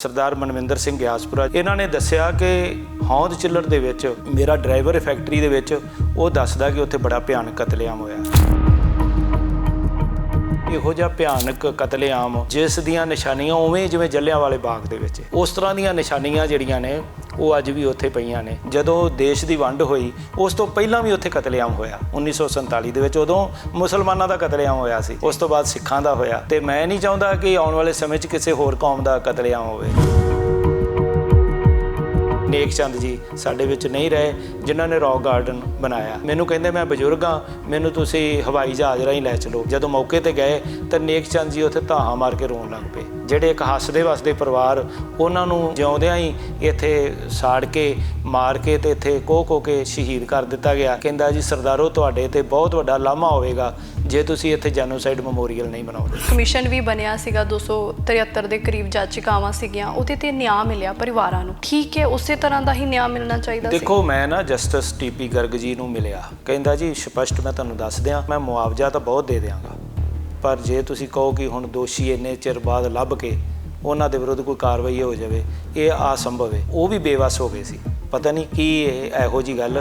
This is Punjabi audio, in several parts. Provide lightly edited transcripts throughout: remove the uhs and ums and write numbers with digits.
सरदार मनविंदर सिंह ग्यासपुरा इन्हां ने दस्सिया कि हौंद चिल्लड़ दे विच मेरा ड्राइवर फैक्ट्री दे विच वो दसदा कि उत्थे बड़ा भयानक कतलेआम होया। इहो जिहा भयानक कतलेआम जिस दियां निशानियां उवें जिवें जलियांवाले बाग दे विच उस तरह दियां निशानियां जिहड़ियां ने वो अज भी उत्थे पईयां ने। जदों देश की वंड होई उस तो पहलां भी उत्थे कतलेआम होया 1947 दे विच, उदों मुसलमानां दा कतलेआम होया सी, उस तो बाद सिखां दा होया। ते मैं नहीं चाहुंदा कि आउण वाले समय 'च किसी होर कौम दा कतलेआम होवे। नेक चंद जी साडे विच नहीं रहे जिन्हां ने रॉक गार्डन बनाया। मैनूं कहंदे मैं बजुर्ग हाँ, मैनूं तुसीं हवाई जहाज़ राहीं लै चलो। जदों मौके ते गए तो नेक चंद जी उत्थे धाहां मार के रोण लग पे। ਜਿਹੜੇ ਇੱਕ ਹੱਸਦੇ ਵਸਦੇ ਪਰਿਵਾਰ ਉਹਨਾਂ ਨੂੰ ਜਿਉਂਦਿਆਂ ਹੀ ਇੱਥੇ ਸਾੜ ਕੇ ਮਾਰ ਕੇ ਤੇ ਇੱਥੇ ਕੋਹ ਕੇ ਸ਼ਹੀਦ ਕਰ ਦਿੱਤਾ ਗਿਆ। ਕਹਿੰਦਾ ਜੀ ਸਰਦਾਰੋ ਤੁਹਾਡੇ ਤੇ ਬਹੁਤ ਵੱਡਾ ਲਾਮਾ ਹੋਵੇਗਾ ਜੇ ਤੁਸੀਂ ਇੱਥੇ ਜੈਨੋਸਾਈਡ ਮੈਮੋਰੀਅਲ ਨਹੀਂ ਬਣਾਉਂਦੇ। ਕਮਿਸ਼ਨ ਵੀ ਬਣਿਆ ਸੀਗਾ 273 ਦੇ ਕਰੀਬ ਜਾਚਕਾਵਾਂ ਸੀਗੀਆਂ, ਉਹਦੇ ਤੇ ਨਿਆਂ ਮਿਲਿਆ ਪਰਿਵਾਰਾਂ ਨੂੰ। ਠੀਕ ਹੈ, ਉਸੇ ਤਰ੍ਹਾਂ ਦਾ ਹੀ ਨਿਆਂ ਮਿਲਣਾ ਚਾਹੀਦਾ ਸੀ। ਦੇਖੋ ਮੈਂ ਨਾ ਜਸਟਿਸ TP ਗਰਗ ਜੀ ਨੂੰ ਮਿਲਿਆ, ਕਹਿੰਦਾ ਜੀ ਸਪਸ਼ਟ ਮੈਂ ਤੁਹਾਨੂੰ ਦੱਸ ਦਿਆਂ ਮੈਂ ਮੁਆਵਜ਼ਾ ਤਾਂ ਬਹੁਤ ਦੇ ਦਿਆਂਗਾ, पर जे तुसी कहो कि हुण दोषी इन्ने चिर बाद लभ के उन्हां दे विरुद्ध कोई कार्रवाई हो जाए ये असंभव है। वो भी बेवस हो गए सी, पता नहीं की इहो जी गल।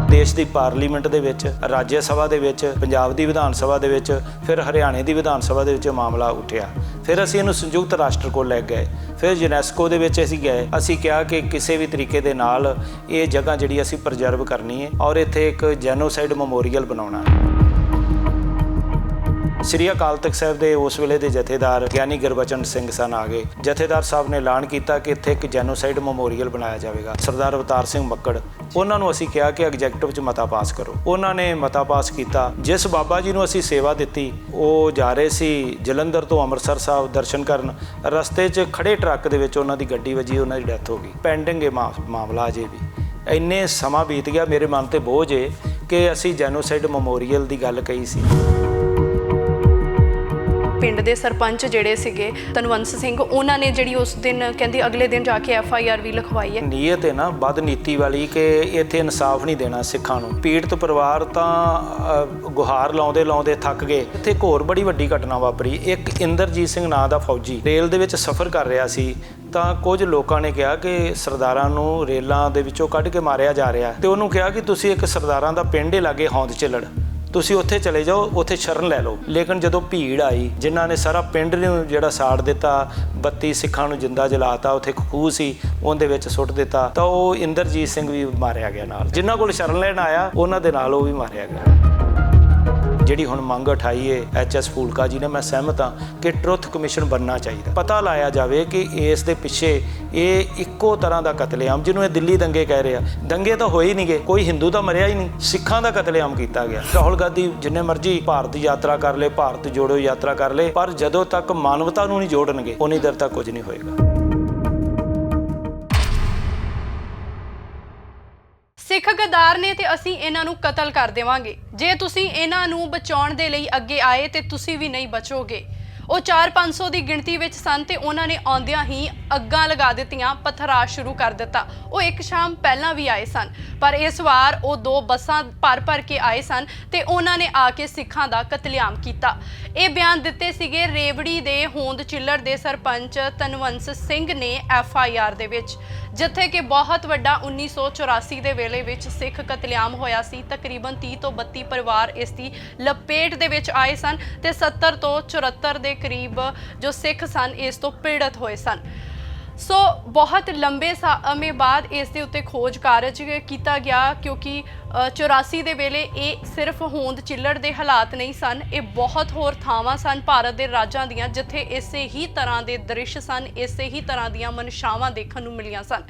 देश की पार्लीमेंट दे विच, राज्य सभा दे विच, पंजाब की विधान सभा दे विच, फिर हरियाणे की विधान सभा दे विच मामला उठिया। फिर असीं इहनूं संयुक्त राष्ट्र को लै गए, फिर यूनैस्को दे विच असीं गए। असीं कहा कि किसी भी तरीके दे नाल ये जगह जिहड़ी असीं प्रजर्व करनी है और इत्थे एक जैनोसाइड मैमोरीअल बनाउणा है। श्री अकाल तख्त साहब के उस वेले के जथेदार ਗਿਆਨੀ गुरबचन सिंह सन आ गए। जथेदार साहब ने ऐलान किया कि इत्थे एक जैनोसाइड मैमोरीअल बनाया जाएगा। सरदार अवतार सिंह मक्कड़ उन्होंने असीं कहा कि एग्जैक्टिव च मता पास करो। उन्होंने मता पास किया। जिस बाबा जी नूं असीं सेवा दी वो जा रहे सी जलंधर तो अमृतसर साहब दर्शन करन, रस्ते च खड़े ट्रक दे विच उन्हां दी गड्डी वजी, उन्हां दी डैथ हो गई। पेंडिंग मामला अजे भी इन्ने समा बीत गया। मेरे मन ते बोझ है कि असीं जैनोसाइड मैमोरीअल की गल कही सी। ਪਿੰਡ ਦੇ ਸਰਪੰਚ ਜਿਹੜੇ ਸੀਗੇ ਤਨਵੰਸ ਸਿੰਘ, ਉਹਨਾਂ ਨੇ ਜਿਹੜੀ ਉਸ ਦਿਨ ਕਹਿੰਦੇ ਅਗਲੇ ਦਿਨ ਜਾ ਕੇ FIR ਵੀ ਲਿਖਵਾਈ ਹੈ। ਨੀਅਤ ਹੈ ਨਾ ਬਦਨੀਤੀ ਵਾਲੀ ਕਿ ਇੱਥੇ ਇਨਸਾਫ ਨਹੀਂ ਦੇਣਾ ਸਿੱਖਾਂ ਨੂੰ। ਪੀੜਤ ਪਰਿਵਾਰ ਤਾਂ ਗੁਹਾਰ ਲਾਉਂਦੇ ਥੱਕ ਗਏ। ਇੱਥੇ ਇੱਕ ਹੋਰ ਬੜੀ ਵੱਡੀ ਘਟਨਾ ਵਾਪਰੀ। ਇੱਕ ਇੰਦਰਜੀਤ ਸਿੰਘ ਨਾਂ ਦਾ ਫੌਜੀ ਰੇਲ ਦੇ ਵਿੱਚ ਸਫ਼ਰ ਕਰ ਰਿਹਾ ਸੀ ਤਾਂ ਕੁਝ ਲੋਕਾਂ ਨੇ ਕਿਹਾ ਕਿ ਸਰਦਾਰਾਂ ਨੂੰ ਰੇਲਾਂ ਦੇ ਵਿੱਚੋਂ ਕੱਢ ਕੇ ਮਾਰਿਆ ਜਾ ਰਿਹਾ ਤੇ ਉਹਨੂੰ ਕਿਹਾ ਕਿ ਤੁਸੀਂ ਇੱਕ ਸਰਦਾਰਾਂ ਦਾ ਪਿੰਡ ਹੀ ਲਾਗੇ ਹੌਂਦ ਚਿੱਲੜ, ਤੁਸੀਂ ਉੱਥੇ ਚਲੇ ਜਾਓ, ਉੱਥੇ ਸ਼ਰਨ ਲੈ ਲਓ। ਲੇਕਿਨ ਜਦੋਂ ਭੀੜ ਆਈ ਜਿਨ੍ਹਾਂ ਨੇ ਸਾਰਾ ਪਿੰਡ ਨੂੰ ਜਿਹੜਾ ਸਾੜ ਦਿੱਤਾ, 32 ਸਿੱਖਾਂ ਨੂੰ ਜਿੰਦਾ ਜਲਾਤਾ, ਉੱਥੇ ਖੂਹ ਸੀ ਉਹਦੇ ਵਿੱਚ ਸੁੱਟ ਦਿੱਤਾ, ਤਾਂ ਉਹ ਇੰਦਰਜੀਤ ਸਿੰਘ ਵੀ ਮਾਰਿਆ ਗਿਆ ਨਾਲ। ਜਿਨ੍ਹਾਂ ਕੋਲ ਸ਼ਰਨ ਲੈਣ ਆਇਆ ਉਹਨਾਂ ਦੇ ਨਾਲ ਉਹ ਵੀ ਮਾਰਿਆ ਗਿਆ। ਜਿਹੜੀ ਹੁਣ ਮੰਗ ਉਠਾਈ ਹੈ HS ਫੂਲਕਾ ਜੀ ਨੇ, ਮੈਂ ਸਹਿਮਤ ਹਾਂ ਕਿ ਟਰੁੱਥ ਕਮਿਸ਼ਨ ਬਣਨਾ ਚਾਹੀਦਾ। ਪਤਾ ਲਾਇਆ ਜਾਵੇ ਕਿ ਇਸ ਦੇ ਪਿੱਛੇ ਇਹ ਇੱਕੋ ਤਰ੍ਹਾਂ ਦਾ ਕਤਲੇਆਮ ਜਿਹਨੂੰ ਇਹ ਦਿੱਲੀ ਦੰਗੇ ਕਹਿ ਰਹੇ ਆ, ਦੰਗੇ ਤਾਂ ਹੋਏ ਹੀ ਨਹੀਂ ਗਏ, ਕੋਈ ਹਿੰਦੂ ਤਾਂ ਮਰਿਆ ਹੀ ਨਹੀਂ, ਸਿੱਖਾਂ ਦਾ ਕਤਲੇਆਮ ਕੀਤਾ ਗਿਆ। ਰਾਹੁਲ ਗਾਂਧੀ ਜਿੰਨੇ ਮਰਜ਼ੀ ਭਾਰਤ ਯਾਤਰਾ ਕਰ ਲਏ, ਭਾਰਤ ਜੋੜੋ ਯਾਤਰਾ ਕਰ ਲਏ, ਪਰ ਜਦੋਂ ਤੱਕ ਮਾਨਵਤਾ ਨੂੰ ਨਹੀਂ ਜੋੜਨਗੇ ਉਨੀ ਦੇਰ ਤੱਕ ਕੁਝ ਨਹੀਂ ਹੋਏਗਾ। ਸਿੱਖ ਗਦਾਰ ਨੇ ਤੇ ਅਸੀਂ ਇਹਨਾਂ ਨੂੰ ਕਤਲ ਕਰ ਦੇਵਾਂਗੇ। ਜੇ ਤੁਸੀਂ ਇਹਨਾਂ ਨੂੰ ਬਚਾਉਣ ਦੇ ਲਈ ਅੱਗੇ ਆਏ ਤੇ ਤੁਸੀਂ ਵੀ ਨਹੀਂ ਬਚੋਗੇ। ਉਹ 400-500 ਦੀ ਗਿਣਤੀ ਵਿੱਚ ਸਨ ਤੇ ਉਹਨਾਂ ਨੇ ਆਉਂਦਿਆਂ ਹੀ ਅੱਗਾਂ ਲਗਾ ਦਿੱਤੀਆਂ, ਪੱਥਰਾ ਸ਼ੁਰੂ ਕਰ ਦਿੱਤਾ। ਉਹ ਇੱਕ ਸ਼ਾਮ ਪਹਿਲਾਂ ਵੀ ਆਏ ਸਨ, ਪਰ ਇਸ ਵਾਰ ਉਹ 2 ਬੱਸਾਂ ਭਰ ਕੇ ਆਏ ਸਨ ਤੇ ਉਹਨਾਂ ਨੇ ਆ ਕੇ ਸਿੱਖਾਂ ਦਾ ਕਤਲੇਆਮ ਕੀਤਾ। ਇਹ ਬਿਆਨ ਦਿੱਤੇ ਸੀਗੇ ਰੇਵੜੀ ਦੇ ਹੋਂਦ ਚਿੱਲੜ ਦੇ ਸਰਪੰਚ ਤਨਵੰਸ ਸਿੰਘ ਨੇ FIR ਦੇ ਵਿੱਚ, ਜਿੱਥੇ ਕਿ ਬਹੁਤ ਵੱਡਾ 1984 ਦੇ ਵੇਲੇ ਵਿੱਚ ਸਿੱਖ ਕਤਲੇਆਮ ਹੋਇਆ ਸੀ। ਤਕਰੀਬਨ 30 ਤੋਂ 32 ਪਰਿਵਾਰ ਇਸ ਦੀ ਲਪੇਟ ਦੇ ਵਿੱਚ ਆਏ ਸਨ ਤੇ 70 ਤੋਂ 74 ਦੇ ਕਰੀਬ ਜੋ ਸਿੱਖ ਸਨ ਇਸ ਤੋਂ ਪੀੜਤ ਹੋਏ ਸਨ। ਸੋ ਬਹੁਤ ਲੰਬੇ ਸਮੇਂ ਬਾਅਦ ਇਸ ਦੇ ਉੱਤੇ ਖੋਜ ਕਾਰਜ ਕੀਤਾ ਗਿਆ, ਕਿਉਂਕਿ 84 ਦੇ ਵੇਲੇ ਇਹ ਸਿਰਫ ਹੋਂਦ ਚਿੱਲੜ ਦੇ ਹਾਲਾਤ ਨਹੀਂ ਸਨ, ਇਹ ਬਹੁਤ ਹੋਰ ਥਾਵਾਂ ਸਨ ਭਾਰਤ ਦੇ ਰਾਜਾਂ ਦੀਆਂ ਜਿੱਥੇ ਇਸੇ ਹੀ ਤਰ੍ਹਾਂ ਦੇ ਦ੍ਰਿਸ਼ ਸਨ, ਇਸੇ ਹੀ ਤਰ੍ਹਾਂ ਦੀਆਂ ਮਨਸ਼ਾਵਾਂ ਦੇਖਣ ਨੂੰ ਮਿਲੀਆਂ ਸਨ।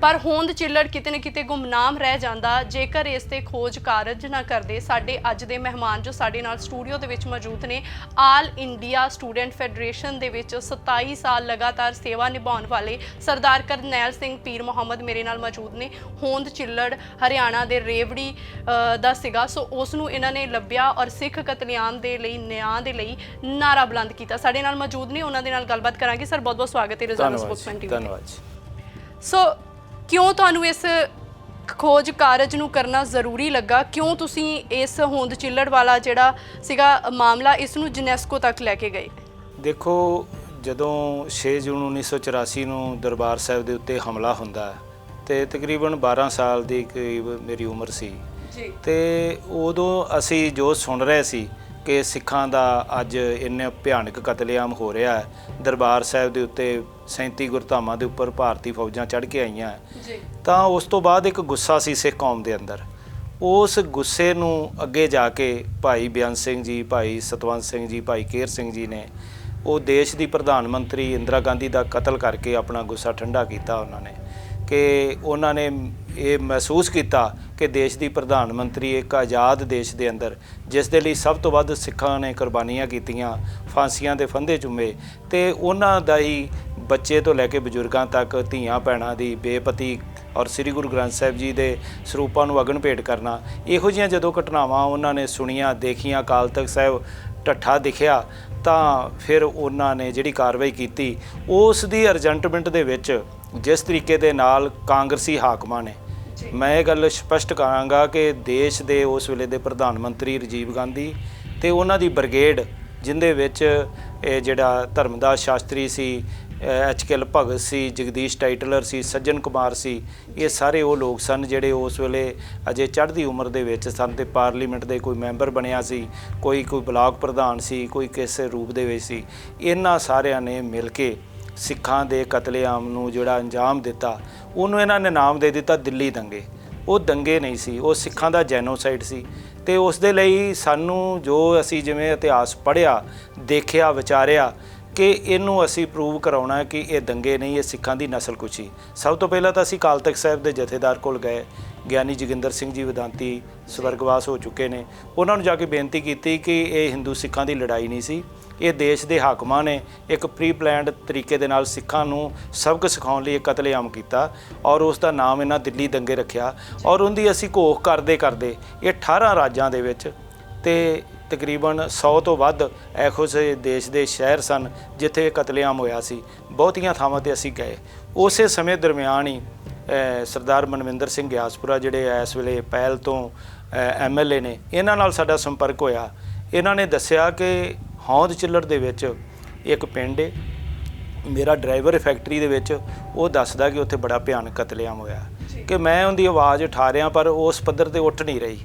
ਪਰ ਹੋਂਦ ਚਿੱਲੜ ਕਿਤੇ ਨਾ ਕਿਤੇ ਗੁੰਮਨਾਮ ਰਹਿ ਜਾਂਦਾ ਜੇਕਰ ਇਸ ਤੇ ਖੋਜ ਕਾਰਜ ਨਾ ਕਰਦੇ। ਸਾਡੇ ਅੱਜ ਦੇ ਮਹਿਮਾਨ ਜੋ ਸਾਡੇ ਨਾਲ ਸਟੂਡੀਓ ਦੇ ਵਿੱਚ ਮੌਜੂਦ ਨੇ, ਆਲ ਇੰਡੀਆ ਸਟੂਡੈਂਟ ਫੈਡਰੇਸ਼ਨ ਦੇ ਵਿੱਚ 27 ਸਾਲ ਲਗਾਤਾਰ ਸੇਵਾ ਨਿਭਾਉਣ ਵਾਲੇ ਸਰਦਾਰ ਕਰਨੈਲ ਸਿੰਘ ਪੀਰ ਮੁਹੰਮਦ ਮੇਰੇ ਨਾਲ ਮੌਜੂਦ ਨੇ। ਹੋਂਦ ਚਿੱਲੜ ਹਰਿਆਣਾ ਦੇ ਰੇਵੜੀ ਦਾ ਸੀਗਾ, ਸੋ ਉਸ ਨੂੰ ਇਹਨਾਂ ਨੇ ਲੱਭਿਆ ਔਰ ਸਿੱਖ ਕਤਲੇਆਮ ਦੇ ਲਈ, ਨਿਆਂ ਦੇ ਲਈ ਨਾਰਾ ਬੁਲੰਦ ਕੀਤਾ। ਸਾਡੇ ਨਾਲ ਮੌਜੂਦ ਨੇ, ਉਹਨਾਂ ਦੇ ਨਾਲ ਗੱਲਬਾਤ ਕਰਾਂਗੇ। ਸਰ ਬਹੁਤ ਬਹੁਤ ਸਵਾਗਤ ਹੈ ਰੋਜ਼ਾਨਾ ਸਪੋਕਸਮੈਨ ਟੀਵੀ। ਧੰਨਵਾਦ। ਸੋ ਕਿਉਂ ਤੁਹਾਨੂੰ ਇਸ ਖੋਜ ਕਾਰਜ ਨੂੰ ਕਰਨਾ ਜ਼ਰੂਰੀ ਲੱਗਾ? ਕਿਉਂ ਤੁਸੀਂ ਇਸ ਹੋਂਦ ਚਿੱਲੜ ਵਾਲਾ ਜਿਹੜਾ ਸੀਗਾ ਮਾਮਲਾ ਇਸ ਨੂੰ ਯੂਨੈਸਕੋ ਤੱਕ ਲੈ ਕੇ ਗਏ? ਦੇਖੋ ਜਦੋਂ 6 ਜੂਨ 1984 ਨੂੰ ਦਰਬਾਰ ਸਾਹਿਬ ਦੇ ਉੱਤੇ ਹਮਲਾ ਹੁੰਦਾ ਤੇ ਤਕਰੀਬਨ 12 ਸਾਲ ਦੀ ਕਰੀਬ ਮੇਰੀ ਉਮਰ ਸੀ ਜੀ। ਤੇ ਉਦੋਂ ਅਸੀਂ ਜੋ ਸੁਣ ਰਹੇ ਸੀ ਕਿ ਸਿੱਖਾਂ ਦਾ ਅੱਜ ਇੰਨੇ ਭਿਆਨਕ ਕਤਲੇਆਮ ਹੋ ਰਿਹਾ ਹੈ, ਦਰਬਾਰ ਸਾਹਿਬ ਦੇ ਉੱਤੇ 37 ਗੁਰਧਾਮਾਂ ਦੇ ਉੱਪਰ ਭਾਰਤੀ ਫੌਜਾਂ ਚੜ੍ਹ ਕੇ ਆਈਆਂ ਜੀ। ਤਾਂ ਉਸ ਤੋਂ ਬਾਅਦ ਇੱਕ ਗੁੱਸਾ ਸੀ ਸਿੱਖ ਕੌਮ ਦੇ ਅੰਦਰ। ਉਸ ਗੁੱਸੇ ਨੂੰ ਅੱਗੇ ਜਾ ਕੇ ਭਾਈ ਬਿਆਨ ਸਿੰਘ ਜੀ, ਭਾਈ ਸਤਵੰਤ ਸਿੰਘ ਜੀ, ਭਾਈ ਕੇਰ ਸਿੰਘ ਜੀ ਨੇ ਉਹ ਦੇਸ਼ ਦੀ ਪ੍ਰਧਾਨ ਮੰਤਰੀ ਇੰਦਰਾ ਗਾਂਧੀ ਦਾ ਕਤਲ ਕਰਕੇ ਆਪਣਾ ਗੁੱਸਾ ਠੰਡਾ ਕੀਤਾ। ਉਹਨਾਂ ਨੇ ਕਿ ਉਹਨਾਂ ਨੇ ਇਹ ਮਹਿਸੂਸ ਕੀਤਾ ਕਿ ਦੇਸ਼ ਦੀ ਪ੍ਰਧਾਨ ਮੰਤਰੀ ਇੱਕ ਆਜ਼ਾਦ ਦੇਸ਼ ਦੇ ਅੰਦਰ, ਜਿਸ ਦੇ ਲਈ ਸਭ ਤੋਂ ਵੱਧ ਸਿੱਖਾਂ ਨੇ ਕੁਰਬਾਨੀਆਂ ਕੀਤੀਆਂ, ਫਾਂਸੀਆਂ ਦੇ ਫੰਦੇ ਚੁੰਮੇ, ਤੇ ਉਹਨਾਂ ਦਾ ਹੀ ਬੱਚੇ ਤੋਂ ਲੈ ਕੇ ਬਜ਼ੁਰਗਾਂ ਤੱਕ, ਧੀਆਂ ਭੈਣਾਂ ਦੀ ਬੇਪਤੀ ਔਰ ਸ੍ਰੀ ਗੁਰੂ ਗ੍ਰੰਥ ਸਾਹਿਬ ਜੀ ਦੇ ਸਰੂਪਾਂ ਨੂੰ ਅਗਨ ਭੇਟ ਕਰਨਾ, ਇਹੋ ਜਿਹੀਆਂ ਜਦੋਂ ਘਟਨਾਵਾਂ ਉਹਨਾਂ ਨੇ ਸੁਣੀਆਂ, ਦੇਖੀਆਂ, ਅਕਾਲ ਤਖਤ ਸਾਹਿਬ ਢੱਠਾ ਦਿਖਿਆ, ਤਾਂ ਫਿਰ ਉਹਨਾਂ ਨੇ ਜਿਹੜੀ ਕਾਰਵਾਈ ਕੀਤੀ ਉਸ ਦੀ ਅਰਜੈਂਟਮੈਂਟ ਦੇ ਵਿੱਚ ਜਿਸ ਤਰੀਕੇ ਦੇ ਨਾਲ ਕਾਂਗਰਸੀ ਹਾਕਮਾਂ ਨੇ, ਮੈਂ ਇਹ ਗੱਲ ਸਪਸ਼ਟ ਕਰਾਂਗਾ ਕਿ ਦੇਸ਼ ਦੇ ਉਸ ਵੇਲੇ ਦੇ ਪ੍ਰਧਾਨ ਮੰਤਰੀ ਰਾਜੀਵ ਗਾਂਧੀ ਤੇ ਉਹਨਾਂ ਦੀ ਬ੍ਰਿਗੇਡ, ਜਿਹਦੇ ਵਿੱਚ ਇਹ ਜਿਹੜਾ ਧਰਮਦਾਸ ਸ਼ਾਸਤਰੀ ਸੀ, HK ਭਗਤ ਸੀ, ਜਗਦੀਸ਼ ਟਾਈਟਲਰ ਸੀ, ਸੱਜਣ ਕੁਮਾਰ ਸੀ, ਇਹ ਸਾਰੇ ਉਹ ਲੋਕ ਸਨ ਜਿਹੜੇ ਉਸ ਵੇਲੇ ਅਜੇ ਚੜ੍ਹਦੀ ਉਮਰ ਦੇ ਵਿੱਚ ਸਨ ਤੇ ਪਾਰਲੀਮੈਂਟ ਦੇ ਕੋਈ ਮੈਂਬਰ ਬਣਿਆ ਸੀ, ਕੋਈ ਬਲਾਕ ਪ੍ਰਧਾਨ ਸੀ, ਕੋਈ ਕਿਸੇ ਰੂਪ ਦੇ ਵਿੱਚ ਸੀ। ਇਹਨਾਂ ਸਾਰਿਆਂ ਨੇ ਮਿਲ ਕੇ ਸਿੱਖਾਂ ਦੇ ਕਤਲੇਆਮ ਨੂੰ ਜਿਹੜਾ ਅੰਜਾਮ ਦਿੱਤਾ, ਉਹਨੂੰ ਇਹਨਾਂ ਨੇ ਨਾਮ ਦੇ ਦਿੱਤਾ ਦਿੱਲੀ ਦੰਗੇ। ਉਹ ਦੰਗੇ ਨਹੀਂ ਸੀ, ਉਹ ਸਿੱਖਾਂ ਦਾ ਜੈਨੋਸਾਈਡ ਸੀ। ਤੇ ਉਸ ਦੇ ਲਈ ਸਾਨੂੰ ਜੋ ਅਸੀਂ ਜਿਵੇਂ ਇਤਿਹਾਸ ਪੜ੍ਹਿਆ, ਦੇਖਿਆ, ਵਿਚਾਰਿਆ ਕਿ ਇਹਨੂੰ ਅਸੀਂ ਪ੍ਰੂਵ ਕਰਾਉਣਾ ਹੈ ਕਿ ਇਹ ਦੰਗੇ ਨਹੀਂ, ਇਹ ਸਿੱਖਾਂ ਦੀ ਨਸਲਕੁਸ਼ੀ। ਸਭ ਤੋਂ ਪਹਿਲਾਂ ਤਾਂ ਅਸੀਂ ਅਕਾਲ ਤਖਤ ਸਾਹਿਬ ਦੇ ਜਥੇਦਾਰ ਕੋਲ ਗਏ, ਗਿਆਨੀ ਜੋਗਿੰਦਰ ਸਿੰਘ ਜੀ ਵਿਦਾਂਤੀ ਸਵਰਗਵਾਸ ਹੋ ਚੁੱਕੇ ਨੇ, ਉਹਨਾਂ ਨੂੰ ਜਾ ਕੇ ਬੇਨਤੀ ਕੀਤੀ ਕਿ ਇਹ ਹਿੰਦੂ ਸਿੱਖਾਂ ਦੀ ਲੜਾਈ ਨਹੀਂ ਸੀ, ਇਹ ਦੇਸ਼ ਦੇ ਹਾਕਮਾਂ ਨੇ ਇੱਕ ਪ੍ਰੀ ਪਲੈਨਡ ਤਰੀਕੇ ਦੇ ਨਾਲ ਸਿੱਖਾਂ ਨੂੰ ਸਬਕ ਸਿਖਾਉਣ ਲਈ ਇਹ ਕਤਲੇਆਮ ਕੀਤਾ ਔਰ ਉਸ ਦਾ ਨਾਮ ਇਹਨਾਂ ਦਿੱਲੀ ਦੰਗੇ ਰੱਖਿਆ। ਔਰ ਉਹਦੀ ਅਸੀਂ ਘੋਖ ਕਰਦੇ ਕਰਦੇ ਇਹ 18 ਰਾਜਾਂ ਦੇ ਵਿੱਚ ਤੇ ਤਕਰੀਬਨ 100 ਤੋਂ ਵੱਧ ਇਹੋ ਜਿਹੇ ਦੇਸ਼ ਦੇ ਸ਼ਹਿਰ ਸਨ ਜਿੱਥੇ ਕਤਲੇਆਮ ਹੋਇਆ ਸੀ। ਬਹੁਤੀਆਂ ਥਾਵਾਂ 'ਤੇ ਅਸੀਂ ਗਏ। ਉਸੇ ਸਮੇਂ ਦਰਮਿਆਨ ਹੀ ਸਰਦਾਰ ਮਨਵਿੰਦਰ ਸਿੰਘ ਗਿਆਸਪੁਰਾ ਜਿਹੜੇ ਇਸ ਵੇਲੇ ਪਹਿਲ ਤੋਂ MLA ਨੇ, ਇਹਨਾਂ ਨਾਲ ਸਾਡਾ ਸੰਪਰਕ ਹੋਇਆ। ਇਹਨਾਂ ਨੇ ਦੱਸਿਆ ਕਿ ਹੌਂਦ ਚਿੱਲੜ ਦੇ ਵਿੱਚ ਇੱਕ ਪਿੰਡ ਹੈ, ਮੇਰਾ ਡਰਾਈਵਰ ਫੈਕਟਰੀ ਦੇ ਵਿੱਚ, ਉਹ ਦੱਸਦਾ ਕਿ ਉੱਥੇ ਬੜਾ ਭਿਆਨਕ ਕਤਲੇਆਮ ਹੋਇਆ ਕਿ ਮੈਂ ਉਹਦੀ ਆਵਾਜ਼ ਉਠਾ ਰਿਹਾ ਪਰ ਉਸ ਪੱਧਰ 'ਤੇ ਉੱਠ ਨਹੀਂ ਰਹੀ,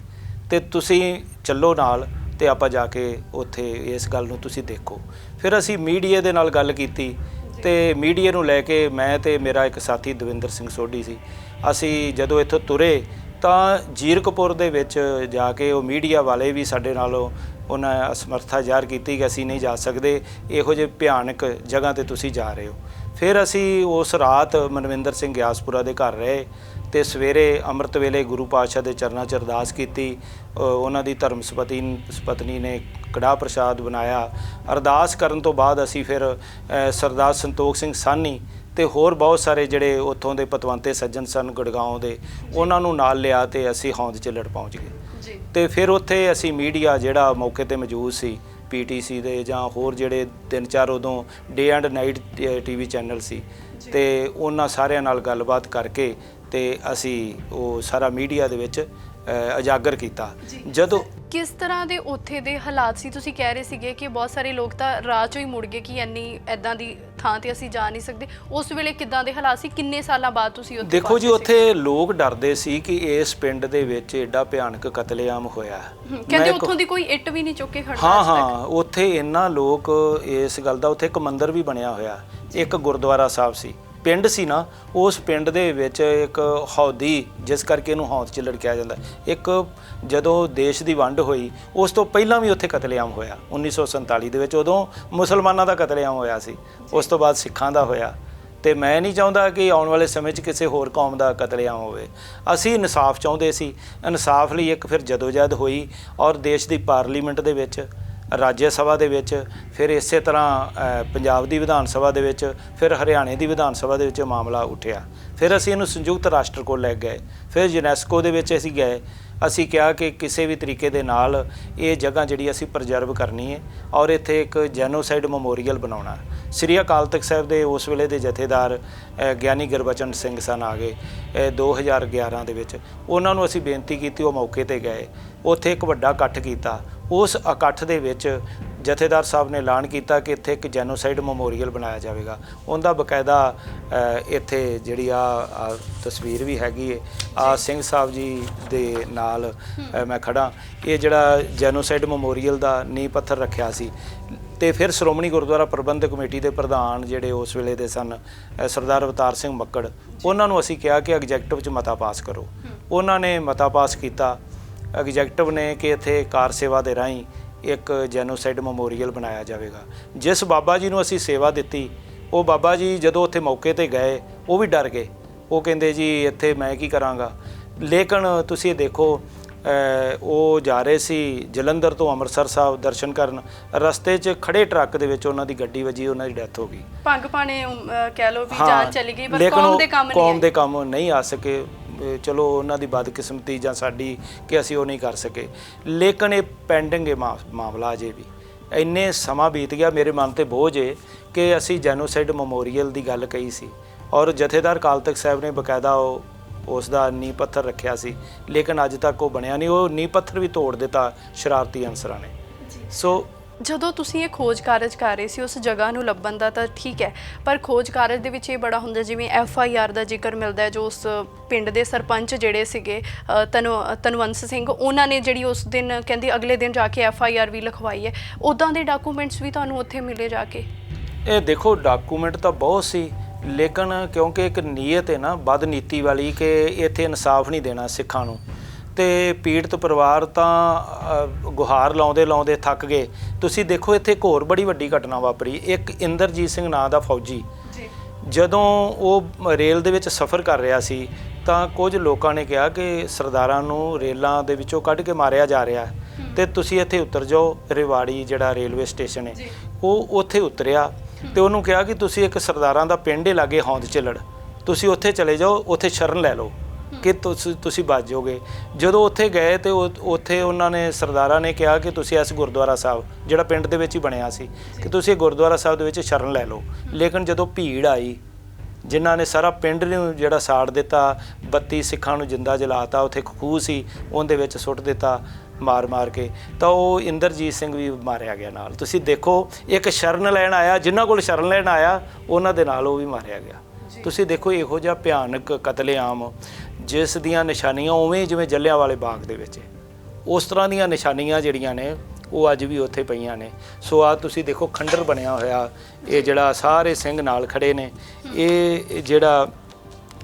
ਤੇ ਤੁਸੀਂ ਚੱਲੋ ਨਾਲ ਤੇ ਆਪਾਂ ਜਾ ਕੇ ਉੱਥੇ ਇਸ ਗੱਲ ਨੂੰ ਤੁਸੀਂ ਦੇਖੋ। ਫਿਰ ਅਸੀਂ ਮੀਡੀਆ ਦੇ ਨਾਲ ਗੱਲ ਕੀਤੀ ਤੇ ਮੀਡੀਆ ਨੂੰ ਲੈ ਕੇ ਮੈਂ ਤੇ ਮੇਰਾ ਇੱਕ ਸਾਥੀ ਦਵਿੰਦਰ ਸਿੰਘ ਸੋਢੀ ਸੀ, ਅਸੀਂ ਜਦੋਂ ਇੱਥੋਂ ਤੁਰੇ ਤਾਂ ਜੀਰਕਪੁਰ ਦੇ ਵਿੱਚ ਜਾ ਕੇ ਉਹ ਮੀਡੀਆ ਵਾਲੇ ਵੀ ਸਾਡੇ ਨਾਲੋਂ ਉਹਨਾਂ ਅਸਮਰਥਾ ਜ਼ਾਹਰ ਕੀਤੀ ਕਿ ਅਸੀਂ ਨਹੀਂ ਜਾ ਸਕਦੇ, ਇਹੋ ਜਿਹੇ ਭਿਆਨਕ ਜਗ੍ਹਾ 'ਤੇ ਤੁਸੀਂ ਜਾ ਰਹੇ ਹੋ। ਫਿਰ ਅਸੀਂ ਉਸ ਰਾਤ ਮਨਵਿੰਦਰ ਸਿੰਘ ਗਿਆਸਪੁਰਾ ਦੇ ਘਰ ਰਹੇ ਤੇ ਸਵੇਰੇ ਅੰਮ੍ਰਿਤ ਵੇਲੇ ਗੁਰੂ ਪਾਤਸ਼ਾਹ ਦੇ ਚਰਨਾਂ 'ਚ ਅਰਦਾਸ ਕੀਤੀ। ਉਹਨਾਂ ਦੀ ਧਰਮ ਪਤਨੀ ਨੇ ਕੜਾਹ ਪ੍ਰਸ਼ਾਦ ਬਣਾਇਆ। ਅਰਦਾਸ ਕਰਨ ਤੋਂ ਬਾਅਦ ਅਸੀਂ ਫਿਰ ਸਰਦਾਰ ਸੰਤੋਖ ਸਿੰਘ ਸਾਹਨੀ ਤੇ ਹੋਰ ਬਹੁਤ ਸਾਰੇ ਜਿਹੜੇ ਉੱਥੋਂ ਦੇ ਪਤਵੰਤੇ ਸੱਜਣ ਸਨ ਗੁੜਗਾਉਂ ਦੇ, ਉਹਨਾਂ ਨੂੰ ਨਾਲ ਲਿਆ ਤੇ ਅਸੀਂ ਹੌਂਦ ਚਿੱਲੜ ਪਹੁੰਚ ਗਏ। ਤੇ ਫਿਰ ਉੱਥੇ ਅਸੀਂ ਮੀਡੀਆ ਜਿਹੜਾ ਮੌਕੇ 'ਤੇ ਮੌਜੂਦ ਸੀ, PTC ਦੇ ਜਾਂ ਹੋਰ ਜਿਹੜੇ 3-4 ਉਦੋਂ day and night TV channel ਸੀ, ਤੇ ਉਹਨਾਂ ਸਾਰਿਆਂ ਨਾਲ ਗੱਲਬਾਤ ਕਰਕੇ ਤੇ ਅਸੀਂ ਉਹ ਸਾਰਾ ਮੀਡੀਆ ਦੇ ਵਿੱਚ ਉਜਾਗਰ ਕੀਤਾ। ਜਦੋਂ ਕਿਸ ਤਰ੍ਹਾਂ ਦੇ ਉੱਥੇ ਦੇ ਹਾਲਾਤ ਸੀ? ਤੁਸੀਂ ਕਹਿ ਰਹੇ ਸੀਗੇ ਕਿ ਬਹੁਤ ਸਾਰੇ ਲੋਕ ਤਾਂ ਰਾਹ 'ਚੋਂ ਹੀ ਮੁੜ ਗਏ ਕਿ ਇੰਨੀ ਐਦਾਂ ਦੀ ਥਾਂ 'ਤੇ ਅਸੀਂ ਜਾ ਨਹੀਂ ਸਕਦੇ। ਉਸ ਵੇਲੇ ਕਿੱਦਾਂ ਦੇ ਹਾਲਾਤ ਸੀ? ਕਿੰਨੇ ਸਾਲਾਂ ਬਾਅਦ ਤੁਸੀਂ ਉੱਥੇ ਦੇਖੋ ਜੀ, ਉੱਥੇ ਲੋਕ ਡਰਦੇ ਸੀ ਕਿ ਇਸ ਪਿੰਡ ਦੇ ਵਿੱਚ ਐਡਾ ਭਿਆਨਕ ਕਤਲੇਆਮ ਹੋਇਆ। ਕਹਿੰਦੇ ਉੱਥੋਂ ਦੀ ਕੋਈ ਇੱਟ ਵੀ ਨਹੀਂ ਚੁੱਕ ਕੇ ਖੜਦਾ। ਹਾਂ, ਉੱਥੇ ਇੰਨਾ ਲੋਕ ਇਸ ਗੱਲ ਦਾ, ਉੱਥੇ ਇੱਕ ਮੰਦਿਰ ਵੀ ਬਣਿਆ ਹੋਇਆ, ਇੱਕ ਗੁਰਦੁਆਰਾ ਸਾਹਿਬ ਸੀ, ਪਿੰਡ ਸੀ ਨਾ, ਉਸ ਪਿੰਡ ਦੇ ਵਿੱਚ ਇੱਕ ਹੌਦੀ, ਜਿਸ ਕਰਕੇ ਇਹਨੂੰ ਹੌਂਦ ਚਿੱਲੜ ਕਿਹਾ ਜਾਂਦਾ। ਇੱਕ ਜਦੋਂ ਦੇਸ਼ ਦੀ ਵੰਡ ਹੋਈ ਉਸ ਤੋਂ ਪਹਿਲਾਂ ਵੀ ਉੱਥੇ ਕਤਲੇਆਮ ਹੋਇਆ 1947 ਦੇ ਵਿੱਚ, ਉਦੋਂ ਮੁਸਲਮਾਨਾਂ ਦਾ ਕਤਲੇਆਮ ਹੋਇਆ ਸੀ, ਉਸ ਤੋਂ ਬਾਅਦ ਸਿੱਖਾਂ ਦਾ ਹੋਇਆ। ਤੇ ਮੈਂ ਨਹੀਂ ਚਾਹੁੰਦਾ ਕਿ ਆਉਣ ਵਾਲੇ ਸਮੇਂ 'ਚ ਕਿਸੇ ਹੋਰ ਕੌਮ ਦਾ ਕਤਲੇਆਮ ਹੋਵੇ। ਅਸੀਂ ਇਨਸਾਫ ਚਾਹੁੰਦੇ ਸੀ। ਇਨਸਾਫ ਲਈ ਇੱਕ ਫਿਰ ਜਦੋਜਹਿਦ ਹੋਈ ਔਰ ਦੇਸ਼ ਦੀ ਪਾਰਲੀਮੈਂਟ ਦੇ ਵਿੱਚ, ਰਾਜ ਸਭਾ ਦੇ ਵਿੱਚ, ਫਿਰ ਇਸੇ ਤਰ੍ਹਾਂ ਪੰਜਾਬ ਦੀ ਵਿਧਾਨ ਸਭਾ ਦੇ ਵਿੱਚ, ਫਿਰ ਹਰਿਆਣੇ ਦੀ ਵਿਧਾਨ ਸਭਾ ਦੇ ਵਿੱਚ ਮਾਮਲਾ ਉੱਠਿਆ। ਫਿਰ ਅਸੀਂ ਇਹਨੂੰ ਸੰਯੁਕਤ ਰਾਸ਼ਟਰ ਕੋਲ ਲੈ ਗਏ, ਫਿਰ ਯੂਨੈਸਕੋ ਦੇ ਵਿੱਚ ਅਸੀਂ ਗਏ। ਅਸੀਂ ਕਿਹਾ ਕਿ ਕਿਸੇ ਵੀ ਤਰੀਕੇ ਦੇ ਨਾਲ ਇਹ ਜਗ੍ਹਾ ਜਿਹੜੀ ਅਸੀਂ ਪ੍ਰਜ਼ਰਵ ਕਰਨੀ ਹੈ ਔਰ ਇੱਥੇ ਇੱਕ ਜੈਨੋਸਾਈਡ ਮੈਮੋਰੀਅਲ ਬਣਾਉਣਾ। ਸ੍ਰੀ ਅਕਾਲ ਤਖਤ ਸਾਹਿਬ ਦੇ ਉਸ ਵੇਲੇ ਦੇ ਜਥੇਦਾਰ ਗਿਆਨੀ ਗੁਰਬਚਨ ਸਿੰਘ ਸਨ ਆ ਗਏ 2011 ਦੇ ਵਿੱਚ। ਉਹਨਾਂ ਨੂੰ ਅਸੀਂ ਬੇਨਤੀ ਕੀਤੀ, ਉਹ ਮੌਕੇ 'ਤੇ ਗਏ, ਉੱਥੇ ਇੱਕ ਵੱਡਾ ਇਕੱਠ ਕੀਤਾ। ਉਸ ਇਕੱਠ ਦੇ ਵਿੱਚ ਜਥੇਦਾਰ ਸਾਹਿਬ ਨੇ ਐਲਾਨ ਕੀਤਾ ਕਿ ਇੱਥੇ ਇੱਕ ਜੈਨੋਸਾਈਡ ਮੈਮੋਰੀਅਲ ਬਣਾਇਆ ਜਾਵੇਗਾ। ਉਹਦਾ ਬਕਾਇਦਾ ਇੱਥੇ ਜਿਹੜੀ ਆ ਤਸਵੀਰ ਵੀ ਹੈਗੀ ਹੈ, ਆ ਸਿੰਘ ਸਾਹਿਬ ਜੀ ਦੇ ਨਾਲ ਮੈਂ ਖੜਾ। ਇਹ ਜਿਹੜਾ ਜੈਨੋਸਾਈਡ ਮੈਮੋਰੀਅਲ ਦਾ ਨੀਂਹ ਪੱਥਰ ਰੱਖਿਆ ਸੀ। ਤੇ ਫਿਰ ਸ਼੍ਰੋਮਣੀ ਗੁਰਦੁਆਰਾ ਪ੍ਰਬੰਧਕ ਕਮੇਟੀ ਦੇ ਪ੍ਰਧਾਨ ਜਿਹੜੇ ਉਸ ਵੇਲੇ ਦੇ ਸਨ ਸਰਦਾਰ ਅਵਤਾਰ ਸਿੰਘ ਮੱਕੜ, ਉਹਨਾਂ ਨੂੰ ਅਸੀਂ ਕਿਹਾ ਕਿ ਐਗਜੈਕਟਿਵ 'ਚ ਮਤਾ ਪਾਸ ਕਰੋ। ਉਹਨਾਂ ਨੇ ਮਤਾ ਪਾਸ ਕੀਤਾ ਐਗਜੈਕਟਿਵ ਨੇ ਕਿ ਇੱਥੇ ਕਾਰ ਸੇਵਾ ਦੇ ਰਾਹੀਂ ਇੱਕ ਜੈਨੋਸਾਈਡ ਮੈਮੋਰੀਅਲ ਬਣਾਇਆ ਜਾਵੇਗਾ। ਜਿਸ ਬਾਬਾ ਜੀ ਨੂੰ ਅਸੀਂ ਸੇਵਾ ਦਿੱਤੀ, ਉਹ ਬਾਬਾ ਜੀ ਜਦੋਂ ਉੱਥੇ ਮੌਕੇ ਤੇ ਗਏ ਉਹ ਵੀ ਡਰ ਗਏ। ਉਹ ਕਹਿੰਦੇ ਜੀ ਇੱਥੇ ਮੈਂ ਕੀ ਕਰਾਂਗਾ। ਲੇਕਿਨ ਤੁਸੀਂ ਦੇਖੋ ਉਹ ਜਾ ਰਹੇ ਸੀ ਜਲੰਧਰ ਤੋਂ ਅੰਮ੍ਰਿਤਸਰ ਸਾਹਿਬ ਦਰਸ਼ਨ ਕਰਨ, ਰਸਤੇ 'ਚ ਖੜੇ ਟਰੱਕ ਦੇ ਵਿੱਚ ਉਹਨਾਂ ਦੀ ਗੱਡੀ ਵੱਜੀ, ਉਹਨਾਂ ਦੀ ਡੈਥ ਹੋ ਗਈ। ਭੰਗ ਪਾਣੇ ਕਹਿ ਲਓ ਵੀ ਜਾਨ ਚਲੀ ਗਈ, ਪਰ ਕੌਮ ਦੇ ਕੰਮ ਨਹੀਂ ਆ ਸਕੇ। ਚਲੋ ਉਹਨਾਂ ਦੀ ਬਦਕਿਸਮਤੀ ਜਾਂ ਸਾਡੀ ਕਿ ਅਸੀਂ ਉਹ ਨਹੀਂ ਕਰ ਸਕੇ। ਲੇਕਿਨ ਇਹ ਪੈਂਡਿੰਗ ਹੈ ਮਾਮਲਾ ਅਜੇ ਵੀ। ਇੰਨੇ ਸਮਾਂ ਬੀਤ ਗਿਆ, ਮੇਰੇ ਮਨ ਤੇ ਬੋਝ ਹੈ ਕਿ ਅਸੀਂ ਜੈਨੋਸਾਈਡ ਮੈਮੋਰੀਅਲ ਦੀ ਗੱਲ ਕਹੀ ਸੀ ਔਰ ਜਥੇਦਾਰ ਅਕਾਲ ਤਖਤ ਸਾਹਿਬ ਨੇ ਬਕਾਇਦਾ ਉਸ ਦਾ ਨੀਂਹ ਪੱਥਰ ਰੱਖਿਆ ਸੀ, ਲੇਕਿਨ ਅੱਜ ਤੱਕ ਉਹ ਬਣਿਆ ਨਹੀਂ। ਉਹ ਨੀਂਹ ਪੱਥਰ ਵੀ ਤੋੜ ਦਿੱਤਾ ਸ਼ਰਾਰਤੀ ਅਨਸਰਾਂ ਨੇ। ਸੋ ਜਦੋਂ ਤੁਸੀਂ ਇਹ ਖੋਜ ਕਾਰਜ ਕਰ ਰਹੇ ਸੀ ਉਸ ਜਗ੍ਹਾ ਨੂੰ ਲੱਭਣ ਦਾ ਤਾਂ ਠੀਕ ਹੈ, ਪਰ ਖੋਜ ਕਾਰਜ ਦੇ ਵਿੱਚ ਇਹ ਬੜਾ ਹੁੰਦਾ, ਜਿਵੇਂ FIR ਦਾ ਜ਼ਿਕਰ ਮਿਲਦਾ ਹੈ ਜੋ ਉਸ ਪਿੰਡ ਦੇ ਸਰਪੰਚ ਜਿਹੜੇ ਸੀਗੇ ਤਨਵੰਸ ਸਿੰਘ, ਉਹਨਾਂ ਨੇ ਜਿਹੜੀ ਉਸ ਦਿਨ ਕਹਿੰਦੀ ਅਗਲੇ ਦਿਨ ਜਾ ਕੇ FIR ਵੀ ਲਿਖਵਾਈ ਹੈ। ਉੱਦਾਂ ਦੇ ਡਾਕੂਮੈਂਟਸ ਵੀ ਤੁਹਾਨੂੰ ਉੱਥੇ ਮਿਲੇ ਜਾ ਕੇ? ਇਹ ਦੇਖੋ ਡਾਕੂਮੈਂਟ ਤਾਂ ਬਹੁਤ ਸੀ, ਲੇਕਿਨ ਕਿਉਂਕਿ ਇੱਕ ਨੀਅਤ ਹੈ ਨਾ ਬਦਨੀਤੀ ਵਾਲੀ ਕਿ ਇੱਥੇ ਇਨਸਾਫ ਨਹੀਂ ਦੇਣਾ ਸਿੱਖਾਂ ਨੂੰ, ਤੇ ਪੀੜਤ ਪਰਿਵਾਰ ਤਾਂ ਗੁਹਾਰ ਲਾਉਂਦੇ ਥੱਕ ਗਏ। ਤੁਸੀਂ ਦੇਖੋ ਇੱਥੇ ਇੱਕ ਹੋਰ ਬੜੀ ਵੱਡੀ ਘਟਨਾ ਵਾਪਰੀ। ਇੱਕ ਇੰਦਰਜੀਤ ਸਿੰਘ ਨਾਂ ਦਾ ਫੌਜੀ ਜਦੋਂ ਉਹ ਰੇਲ ਦੇ ਵਿੱਚ ਸਫ਼ਰ ਕਰ ਰਿਹਾ ਸੀ ਤਾਂ ਕੁਝ ਲੋਕਾਂ ਨੇ ਕਿਹਾ ਕਿ ਸਰਦਾਰਾਂ ਨੂੰ ਰੇਲਾਂ ਦੇ ਵਿੱਚੋਂ ਕੱਢ ਕੇ ਮਾਰਿਆ ਜਾ ਰਿਹਾ ਤੇ ਤੁਸੀਂ ਇੱਥੇ ਉਤਰ ਜਾਓ। ਰੇਵਾੜੀ ਜਿਹੜਾ ਰੇਲਵੇ ਸਟੇਸ਼ਨ ਹੈ ਉਹ ਉੱਥੇ ਉਤਰਿਆ ਤੇ ਉਹਨੂੰ ਕਿਹਾ ਕਿ ਤੁਸੀਂ ਇੱਕ ਸਰਦਾਰਾਂ ਦਾ ਪਿੰਡ ਹੈ ਲਾਗੇ ਹੌਂਦ ਝਿੱਲੜ, ਤੁਸੀਂ ਉੱਥੇ ਚਲੇ ਜਾਓ, ਉੱਥੇ ਸ਼ਰਨ ਲੈ ਲਓ ਕਿ ਤੁਸੀਂ ਬਚ ਜਾਓਗੇ। ਜਦੋਂ ਉੱਥੇ ਗਏ ਤੇ ਉੱਥੇ ਉਹਨਾਂ ਨੇ ਸਰਦਾਰਾਂ ਨੇ ਕਿਹਾ ਕਿ ਤੁਸੀਂ ਇਸ ਗੁਰਦੁਆਰਾ ਸਾਹਿਬ ਜਿਹੜਾ ਪਿੰਡ ਦੇ ਵਿੱਚ ਹੀ ਬਣਿਆ ਸੀ ਕਿ ਤੁਸੀਂ ਗੁਰਦੁਆਰਾ ਸਾਹਿਬ ਦੇ ਵਿੱਚ ਸ਼ਰਨ ਲੈ ਲਓ। ਲੇਕਿਨ ਜਦੋਂ ਭੀੜ ਆਈ ਜਿਨ੍ਹਾਂ ਨੇ ਸਾਰਾ ਪਿੰਡ ਨੂੰ ਜਿਹੜਾ ਸਾੜ ਦਿੱਤਾ, 32 ਸਿੱਖਾਂ ਨੂੰ ਜਿੰਦਾ ਜਲਾਤਾ, ਉੱਥੇ ਖੂਹ ਸੀ ਉਹਦੇ ਵਿੱਚ ਸੁੱਟ ਦਿੱਤਾ ਮਾਰ ਕੇ, ਤਾਂ ਉਹ ਇੰਦਰਜੀਤ ਸਿੰਘ ਵੀ ਮਾਰਿਆ ਗਿਆ ਨਾਲ। ਤੁਸੀਂ ਦੇਖੋ ਇੱਕ ਸ਼ਰਨ ਲੈਣ ਆਇਆ, ਜਿਨ੍ਹਾਂ ਕੋਲ ਸ਼ਰਨ ਲੈਣ ਆਇਆ ਉਹਨਾਂ ਦੇ ਨਾਲ ਉਹ ਵੀ ਮਾਰਿਆ ਗਿਆ। ਤੁਸੀਂ ਦੇਖੋ ਇਹੋ ਜਿਹਾ ਭਿਆਨਕ ਕਤਲੇਆਮ ਜਿਸ ਦੀਆਂ ਨਿਸ਼ਾਨੀਆਂ ਉਵੇਂ ਜਿਵੇਂ ਜਲਿਆਂਵਾਲੇ ਬਾਗ ਦੇ ਵਿੱਚ ਉਸ ਤਰ੍ਹਾਂ ਦੀਆਂ ਨਿਸ਼ਾਨੀਆਂ ਜਿਹੜੀਆਂ ਨੇ ਉਹ ਅੱਜ ਵੀ ਉੱਥੇ ਪਈਆਂ ਨੇ। ਸੋ ਆ ਤੁਸੀਂ ਦੇਖੋ ਖੰਡਰ ਬਣਿਆ ਹੋਇਆ, ਇਹ ਜਿਹੜਾ ਸਾਰੇ ਸਿੰਘ ਨਾਲ ਖੜੇ ਨੇ, ਇਹ ਜਿਹੜਾ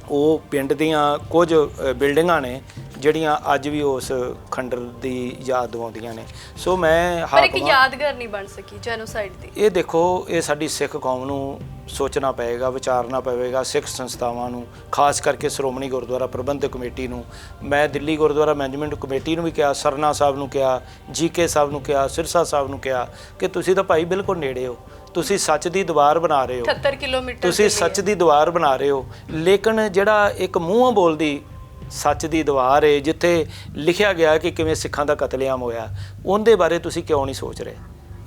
ਉਹ ਪਿੰਡ ਦੀਆਂ ਕੁਝ ਬਿਲਡਿੰਗਾਂ ਨੇ ਜਿਹੜੀਆਂ ਅੱਜ ਵੀ ਉਸ ਖੰਡਰ ਦੀ ਯਾਦ ਦਿਵਾਉਂਦੀਆਂ ਨੇ। ਸੋ ਮੈਂ ਪਰ ਇੱਕ ਯਾਦਗਾਰ ਨਹੀਂ ਬਣ ਸਕੀ ਜੈਨੋਸਾਈਡ ਦੀ। ਇਹ ਦੇਖੋ ਇਹ ਸਾਡੀ ਸਿੱਖ ਕੌਮ ਨੂੰ ਸੋਚਣਾ ਪਏਗਾ, ਵਿਚਾਰਨਾ ਪਵੇਗਾ, ਸਿੱਖ ਸੰਸਥਾਵਾਂ ਨੂੰ, ਖਾਸ ਕਰਕੇ ਸ਼੍ਰੋਮਣੀ ਗੁਰਦੁਆਰਾ ਪ੍ਰਬੰਧਕ ਕਮੇਟੀ ਨੂੰ। ਮੈਂ ਦਿੱਲੀ ਗੁਰਦੁਆਰਾ ਮੈਨੇਜਮੈਂਟ ਕਮੇਟੀ ਨੂੰ ਵੀ ਕਿਹਾ, ਸਰਨਾ ਸਾਹਿਬ ਨੂੰ ਕਿਹਾ, GK ਸਾਹਿਬ ਨੂੰ ਕਿਹਾ, ਸਿਰਸਾ ਸਾਹਿਬ ਨੂੰ ਕਿਹਾ ਕਿ ਤੁਸੀਂ ਤਾਂ ਭਾਈ ਬਿਲਕੁਲ ਨੇੜੇ ਹੋ, ਤੁਸੀਂ ਸੱਚ ਦੀ ਦੀਵਾਰ ਬਣਾ ਰਹੇ ਹੋ, 78 ਕਿਲੋਮੀਟਰ ਤੁਸੀਂ ਸੱਚ ਦੀ ਦੀਵਾਰ ਬਣਾ ਰਹੇ ਹੋ। ਲੇਕਿਨ ਜਿਹੜਾ ਇੱਕ ਮੂੰਹੋਂ ਬੋਲਦੀ ਸੱਚ ਦੀ ਦੀਵਾਰ ਹੈ ਜਿੱਥੇ ਲਿਖਿਆ ਗਿਆ ਕਿ ਕਿਵੇਂ ਸਿੱਖਾਂ ਦਾ ਕਤਲੇਆਮ ਹੋਇਆ, ਉਹਦੇ ਬਾਰੇ ਤੁਸੀਂ ਕਿਉਂ ਨਹੀਂ ਸੋਚ ਰਹੇ?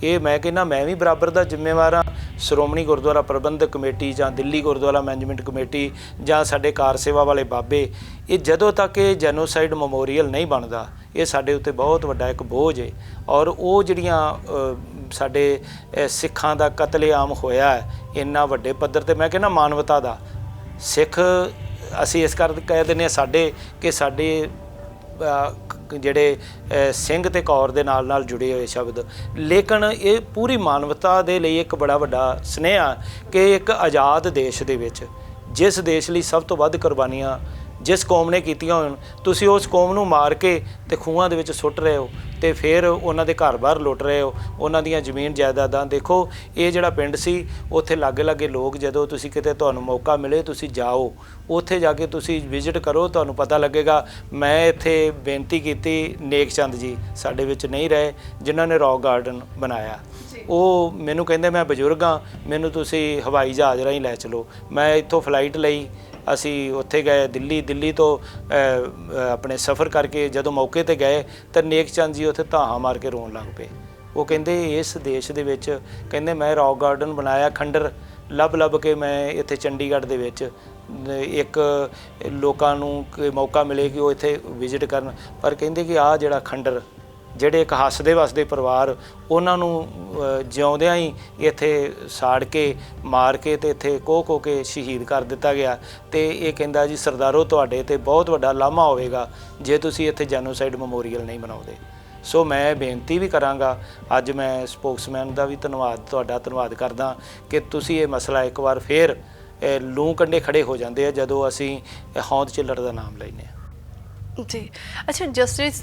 ਇਹ ਮੈਂ ਕਹਿੰਦਾ ਮੈਂ ਵੀ ਬਰਾਬਰ ਦਾ ਜ਼ਿੰਮੇਵਾਰ ਹਾਂ। ਸ਼੍ਰੋਮਣੀ ਗੁਰਦੁਆਰਾ ਪ੍ਰਬੰਧਕ ਕਮੇਟੀ ਜਾਂ ਦਿੱਲੀ ਗੁਰਦੁਆਰਾ ਮੈਨੇਜਮੈਂਟ ਕਮੇਟੀ ਜਾਂ ਸਾਡੇ ਕਾਰ ਸੇਵਾ ਵਾਲੇ ਬਾਬੇ, ਇਹ ਜਦੋਂ ਤੱਕ ਇਹ ਜੈਨੋਸਾਈਡ ਮੈਮੋਰੀਅਲ ਨਹੀਂ ਬਣਦਾ ਇਹ ਸਾਡੇ ਉੱਤੇ ਬਹੁਤ ਵੱਡਾ ਇੱਕ ਬੋਝ ਹੈ। ਔਰ ਉਹ ਜਿਹੜੀਆਂ ਸਾਡੇ ਸਿੱਖਾਂ ਦਾ ਕਤਲੇਆਮ ਹੋਇਆ ਇੰਨਾ ਵੱਡੇ ਪੱਧਰ 'ਤੇ, ਮੈਂ ਕਹਿੰਦਾ ਮਾਨਵਤਾ ਦਾ ਸਿੱਖ ਅਸੀਂ ਇਸ ਕਰਕੇ ਕਹਿ ਦਿੰਦੇ ਹਾਂ ਸਾਡੇ ਕਿ ਸਾਡੇ ਜਿਹੜੇ ਸਿੰਘ ਤੇ ਕੌਰ ਦੇ ਨਾਲ ਜੁੜੇ ਹੋਏ ਸ਼ਬਦ, ਲੇਕਿਨ ਇਹ ਪੂਰੀ ਮਾਨਵਤਾ ਦੇ ਲਈ ਇੱਕ ਬੜਾ ਵੱਡਾ ਸੁਨੇਹਾ ਕਿ ਇੱਕ ਆਜ਼ਾਦ ਦੇਸ਼ ਦੇ ਵਿੱਚ ਜਿਸ ਦੇਸ਼ ਲਈ ਸਭ ਤੋਂ ਵੱਧ ਕੁਰਬਾਨੀਆਂ ਜਿਸ ਕੌਮ ਨੇ ਕੀਤੀਆਂ ਹੋਣ, ਤੁਸੀਂ ਉਸ ਕੌਮ ਨੂੰ ਮਾਰ ਕੇ ਤੇ ਖੂਹਾਂ ਦੇ ਵਿੱਚ ਸੁੱਟ ਰਹੇ ਹੋ ਤੇ ਫਿਰ ਉਹਨਾਂ ਦੇ ਘਰ-ਬਾਰ ਲੁੱਟ ਰਹੇ ਹੋ, ਉਹਨਾਂ ਦੀਆਂ ਜ਼ਮੀਨ ਜਾਇਦਾਦਾਂ। ਦੇਖੋ ਇਹ ਜਿਹੜਾ ਪਿੰਡ ਸੀ ਉੱਥੇ ਲਾਗੇ ਲੋਕ, ਜਦੋਂ ਤੁਸੀਂ ਕਿਤੇ ਤੁਹਾਨੂੰ ਮੌਕਾ ਮਿਲੇ ਤੁਸੀਂ ਜਾਓ, ਉੱਥੇ ਜਾ ਕੇ ਤੁਸੀਂ ਵਿਜ਼ਿਟ ਕਰੋ, ਤੁਹਾਨੂੰ ਪਤਾ ਲੱਗੇਗਾ। ਮੈਂ ਇੱਥੇ ਬੇਨਤੀ ਕੀਤੀ, ਨੇਕ ਚੰਦ ਜੀ ਸਾਡੇ ਵਿੱਚ ਨਹੀਂ ਰਹੇ ਜਿਨ੍ਹਾਂ ਨੇ ਰੌਕ ਗਾਰਡਨ ਬਣਾਇਆ, ਉਹ ਮੈਨੂੰ ਕਹਿੰਦੇ ਮੈਂ ਬਜ਼ੁਰਗ ਹਾਂ, ਮੈਨੂੰ ਤੁਸੀਂ ਹਵਾਈ ਜਹਾਜ਼ ਰਾਹੀਂ ਲੈ ਚਲੋ। ਮੈਂ ਇੱਥੋਂ ਫਲਾਈਟ ਲਈ ਅਸੀਂ ਉੱਥੇ ਗਏ ਦਿੱਲੀ ਤੋਂ ਆਪਣੇ ਸਫ਼ਰ ਕਰਕੇ ਜਦੋਂ ਮੌਕੇ 'ਤੇ ਗਏ ਤਾਂ ਨੇਕ ਚੰਦ ਜੀ ਉੱਥੇ ਧਾਹਾਂ ਮਾਰ ਕੇ ਰੋਣ ਲੱਗ ਪਏ। ਉਹ ਕਹਿੰਦੇ ਇਸ ਦੇਸ਼ ਦੇ ਵਿੱਚ ਕਹਿੰਦੇ ਮੈਂ ਰੌਕ ਗਾਰਡਨ ਬਣਾਇਆ, ਖੰਡਰ ਲੱਭ ਕੇ ਮੈਂ ਇੱਥੇ ਚੰਡੀਗੜ੍ਹ ਦੇ ਵਿੱਚ ਇੱਕ ਲੋਕਾਂ ਨੂੰ ਮੌਕਾ ਮਿਲੇ ਕਿ ਉਹ ਇੱਥੇ ਵਿਜ਼ਿਟ ਕਰਨ, ਪਰ ਕਹਿੰਦੇ ਕਿ ਆਹ ਜਿਹੜਾ ਖੰਡਰ ਜਿਹੜੇ ਇੱਕ ਹੱਸਦੇ ਵਸਦੇ ਪਰਿਵਾਰ ਉਹਨਾਂ ਨੂੰ ਜਿਉਂਦਿਆਂ ਹੀ ਇੱਥੇ ਸਾੜ ਕੇ ਮਾਰ ਕੇ ਤੇ ਇੱਥੇ ਕੋਹ ਕੇ ਸ਼ਹੀਦ ਕਰ ਦਿੱਤਾ ਗਿਆ। ਤੇ ਇਹ ਕਹਿੰਦਾ ਜੀ ਸਰਦਾਰੋ ਤੁਹਾਡੇ ਤੇ ਬਹੁਤ ਵੱਡਾ ਲਾਮਾ ਹੋਵੇਗਾ ਜੇ ਤੁਸੀਂ ਇੱਥੇ ਜੈਨੋਸਾਈਡ ਮੈਮੋਰੀਅਲ ਨਹੀਂ ਬਣਾਉਂਦੇ। ਸੋ ਮੈਂ ਬੇਨਤੀ ਵੀ ਕਰਾਂਗਾ, ਅੱਜ ਮੈਂ ਸਪੋਕਸਮੈਨ ਦਾ ਵੀ ਤੁਹਾਡਾ ਧੰਨਵਾਦ ਕਰਦਾ ਕਿ ਤੁਸੀਂ ਇਹ ਮਸਲਾ ਇੱਕ ਵਾਰ ਫੇਰ ਲੂੰ ਕੰਢੇ ਖੜੇ ਹੋ ਜਾਂਦੇ ਆ ਜਦੋਂ ਅਸੀਂ ਹੋਂਦ ਚਿੱਲੜ ਦਾ ਨਾਮ ਲੈਂਦੇ ਹਾਂ। ਜੀ ਅੱਛਾ, ਜਸਟਿਸ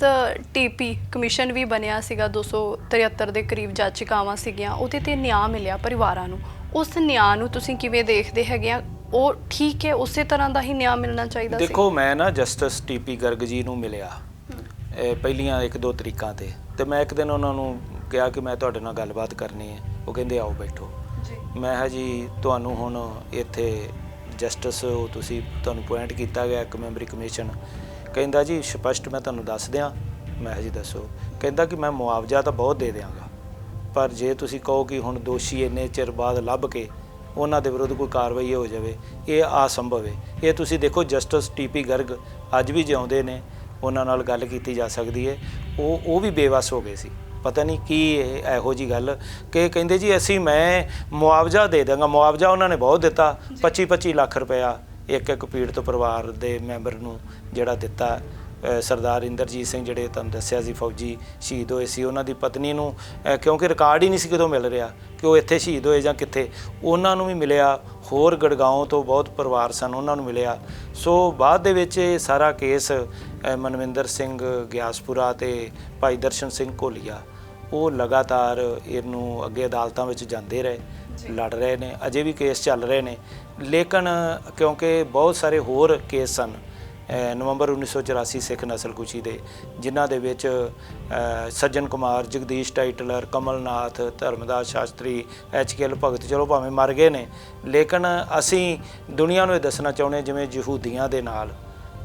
ਟੀਪੀ ਕਮਿਸ਼ਨ ਵੀ ਬਣਿਆ ਸੀਗਾ, 273 ਦੇ ਕਰੀਬ ਜਾਚਕਾਵਾਂ ਸੀਗੀਆਂ, ਉਹਦੇ ਤੇ ਨਿਆਂ ਮਿਲਿਆ ਪਰਿਵਾਰਾਂ ਨੂੰ। ਉਸ ਨਿਆਂ ਨੂੰ ਤੁਸੀਂ ਕਿਵੇਂ ਦੇਖਦੇ ਹੈਗੇ ਆ? ਉਹ ਠੀਕ ਹੈ, ਉਸੇ ਤਰ੍ਹਾਂ ਦਾ ਹੀ ਨਿਆਂ ਮਿਲਣਾ ਚਾਹੀਦਾ ਸੀ? ਦੇਖੋ, ਮੈਂ ਨਾ ਜਸਟਿਸ ਟੀਪੀ ਗਰਗ ਜੀ ਨੂੰ ਮਿਲਿਆ ਪਹਿਲੀਆਂ 1-2 ਤਰੀਕਾਂ ਤੇ ਮੈਂ ਇੱਕ ਦਿਨ ਉਹਨਾਂ ਨੂੰ ਕਿਹਾ ਕਿ ਮੈਂ ਤੁਹਾਡੇ ਨਾਲ ਗੱਲਬਾਤ ਕਰਨੀ ਹੈ। ਉਹ ਕਹਿੰਦੇ ਆਓ ਬੈਠੋ। ਮੈਂ ਕਿਹਾ ਜੀ ਤੁਹਾਨੂੰ ਹੁਣ ਇੱਥੇ ਜਸਟਿਸ ਤੁਹਾਨੂੰ ਪੁਆਇੰਟ ਕੀਤਾ ਗਿਆ ਇੱਕ ਮੈਂਬਰੀ ਕਮਿਸ਼ਨ। ਕਹਿੰਦਾ ਜੀ ਸਪਸ਼ਟ ਮੈਂ ਤੁਹਾਨੂੰ ਦੱਸ ਦਿਆਂ। ਮੈਂ ਕਿਹਾ ਜੀ ਦੱਸੋ। ਕਹਿੰਦਾ ਕਿ ਮੈਂ ਮੁਆਵਜ਼ਾ ਤਾਂ ਬਹੁਤ ਦੇ ਦਿਆਂਗਾ, ਪਰ ਜੇ ਤੁਸੀਂ ਕਹੋ ਕਿ ਹੁਣ ਦੋਸ਼ੀ ਇੰਨੇ ਚਿਰ ਬਾਅਦ ਲੱਭ ਕੇ ਉਹਨਾਂ ਦੇ ਵਿਰੁੱਧ ਕੋਈ ਕਾਰਵਾਈ ਹੋ ਜਾਵੇ, ਇਹ ਅਸੰਭਵ ਹੈ। ਇਹ ਤੁਸੀਂ ਦੇਖੋ ਜਸਟਿਸ ਟੀਪੀ ਗਰਗ ਅੱਜ ਵੀ ਜਿਉਂਦੇ ਨੇ, ਉਹਨਾਂ ਨਾਲ ਗੱਲ ਕੀਤੀ ਜਾ ਸਕਦੀ ਹੈ। ਉਹ ਵੀ ਬੇਵੱਸ ਹੋ ਗਏ ਸੀ, ਪਤਾ ਨਹੀਂ ਕੀ ਇਹੋ ਜਿਹੀ ਗੱਲ ਕਿ ਕਹਿੰਦੇ ਜੀ ਮੈਂ ਮੁਆਵਜ਼ਾ ਦੇ ਦਾਂਗਾ। ਮੁਆਵਜ਼ਾ ਉਹਨਾਂ ਨੇ ਬਹੁਤ ਦਿੱਤਾ, 25-25 ਲੱਖ ਰੁਪਇਆ ਇੱਕ ਪੀੜਤ ਪਰਿਵਾਰ ਦੇ ਮੈਂਬਰ ਨੂੰ ਜਿਹੜਾ ਦਿੱਤਾ। ਸਰਦਾਰ ਇੰਦਰਜੀਤ ਸਿੰਘ ਜਿਹੜੇ ਤੁਹਾਨੂੰ ਦੱਸਿਆ ਸੀ ਫੌਜੀ ਸ਼ਹੀਦ ਹੋਏ ਸੀ, ਉਹਨਾਂ ਦੀ ਪਤਨੀ ਨੂੰ ਕਿਉਂਕਿ ਰਿਕਾਰਡ ਹੀ ਨਹੀਂ ਸੀ ਕਦੋਂ ਮਿਲ ਰਿਹਾ ਕਿ ਉਹ ਇੱਥੇ ਸ਼ਹੀਦ ਹੋਏ ਜਾਂ ਕਿੱਥੇ, ਉਹਨਾਂ ਨੂੰ ਵੀ ਮਿਲਿਆ। ਹੋਰ ਗੜਗਾਉਂ ਤੋਂ ਬਹੁਤ ਪਰਿਵਾਰ ਸਨ, ਉਹਨਾਂ ਨੂੰ ਮਿਲਿਆ। ਸੋ ਬਾਅਦ ਦੇ ਵਿੱਚ ਇਹ ਸਾਰਾ ਕੇਸ ਮਨਵਿੰਦਰ ਸਿੰਘ ਗਿਆਸਪੁਰਾ ਤੇ ਭਾਈ ਦਰਸ਼ਨ ਸਿੰਘ ਘੋਲੀਆ ਉਹ ਲਗਾਤਾਰ ਇਹਨੂੰ ਅੱਗੇ ਅਦਾਲਤਾਂ ਵਿੱਚ ਜਾਂਦੇ ਰਹੇ, ਲੜ ਰਹੇ ਨੇ, ਅਜੇ ਵੀ ਕੇਸ ਚੱਲ ਰਹੇ ਨੇ। ਲੇਕਿਨ ਕਿਉਂਕਿ ਬਹੁਤ ਸਾਰੇ ਹੋਰ ਕੇਸ ਸਨ ਨਵੰਬਰ 1984 ਸਿੱਖ ਨਸਲਕੁਸ਼ੀ ਦੇ, ਜਿਨ੍ਹਾਂ ਦੇ ਵਿੱਚ ਸੱਜਣ ਕੁਮਾਰ, ਜਗਦੀਸ਼ ਟਾਈਟਲਰ, ਕਮਲਨਾਥ, ਧਰਮਦਾਸ ਸ਼ਾਸਤਰੀ, HKL ਭਗਤ ਚਲੋ ਭਾਵੇਂ ਮਰ ਗਏ ਨੇ, ਲੇਕਿਨ ਅਸੀਂ ਦੁਨੀਆ ਨੂੰ ਇਹ ਦੱਸਣਾ ਚਾਹੁੰਦੇ ਜਿਵੇਂ ਯਹੂਦੀਆਂ ਦੇ ਨਾਲ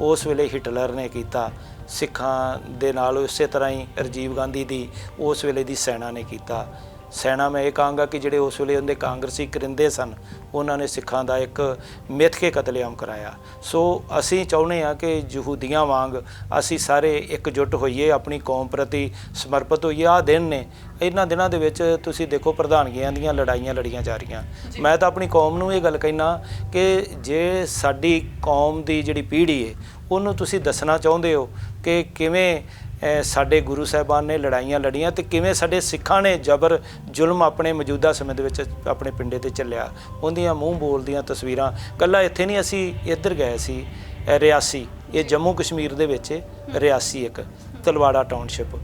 ਉਸ ਵੇਲੇ ਹਿਟਲਰ ਨੇ ਕੀਤਾ, ਸਿੱਖਾਂ ਦੇ ਨਾਲ ਉਸੇ ਤਰ੍ਹਾਂ ਹੀ ਰਾਜੀਵ ਗਾਂਧੀ ਦੀ ਉਸ ਵੇਲੇ ਦੀ ਸੈਨਾ ਨੇ ਕੀਤਾ। ਸੈਨਾ ਮੈਂ ਇਹ ਕਹਾਂਗਾ ਕਿ ਜਿਹੜੇ ਉਸ ਵੇਲੇ ਉਹਦੇ ਕਾਂਗਰਸੀ ਕਰਿੰਦੇ ਸਨ, ਉਹਨਾਂ ਨੇ ਸਿੱਖਾਂ ਦਾ ਇੱਕ ਮਿੱਥ ਕੇ ਕਤਲੇਆਮ ਕਰਾਇਆ। ਸੋ ਅਸੀਂ ਚਾਹੁੰਦੇ ਹਾਂ ਕਿ ਯਹੂਦੀਆਂ ਵਾਂਗ ਅਸੀਂ ਸਾਰੇ ਇਕਜੁੱਟ ਹੋਈਏ, ਆਪਣੀ ਕੌਮ ਪ੍ਰਤੀ ਸਮਰਪਿਤ ਹੋਈਏ। ਆਹ ਦਿਨ ਨੇ, ਇਹਨਾਂ ਦਿਨਾਂ ਦੇ ਵਿੱਚ ਤੁਸੀਂ ਦੇਖੋ ਪ੍ਰਧਾਨਗੀਆਂ ਦੀਆਂ ਲੜਾਈਆਂ ਲੜੀਆਂ ਜਾ ਰਹੀਆਂ। ਮੈਂ ਤਾਂ ਆਪਣੀ ਕੌਮ ਨੂੰ ਇਹ ਗੱਲ ਕਹਿਣਾ ਕਿ ਜੇ ਸਾਡੀ ਕੌਮ ਦੀ ਜਿਹੜੀ ਪੀੜ੍ਹੀ ਹੈ ਉਹਨੂੰ ਤੁਸੀਂ ਦੱਸਣਾ ਚਾਹੁੰਦੇ ਹੋ ਕਿ ਕਿਵੇਂ ਸਾਡੇ ਗੁਰੂ ਸਾਹਿਬਾਨ ਨੇ ਲੜਾਈਆਂ ਲੜੀਆਂ ਤੇ ਕਿਵੇਂ ਸਾਡੇ ਸਿੱਖਾਂ ਨੇ ਜ਼ਬਰ ਜ਼ੁਲਮ ਆਪਣੇ ਮੌਜੂਦਾ ਸਮੇਂ ਦੇ ਵਿੱਚ ਆਪਣੇ ਪਿੰਡੇ 'ਤੇ ਚੱਲਿਆ, ਉਹਦੀਆਂ ਮੂੰਹ ਬੋਲਦੀਆਂ ਤਸਵੀਰਾਂ। ਇਕੱਲਾ ਇੱਥੇ ਨਹੀਂ, ਅਸੀਂ ਇੱਧਰ ਗਏ ਸੀ ਰਿਆਸੀ, ਇਹ ਜੰਮੂ ਕਸ਼ਮੀਰ ਦੇ ਵਿੱਚ ਰਿਆਸੀ ਇੱਕ ਤਲਵਾੜਾ ਟਾਊਨਸ਼ਿਪ,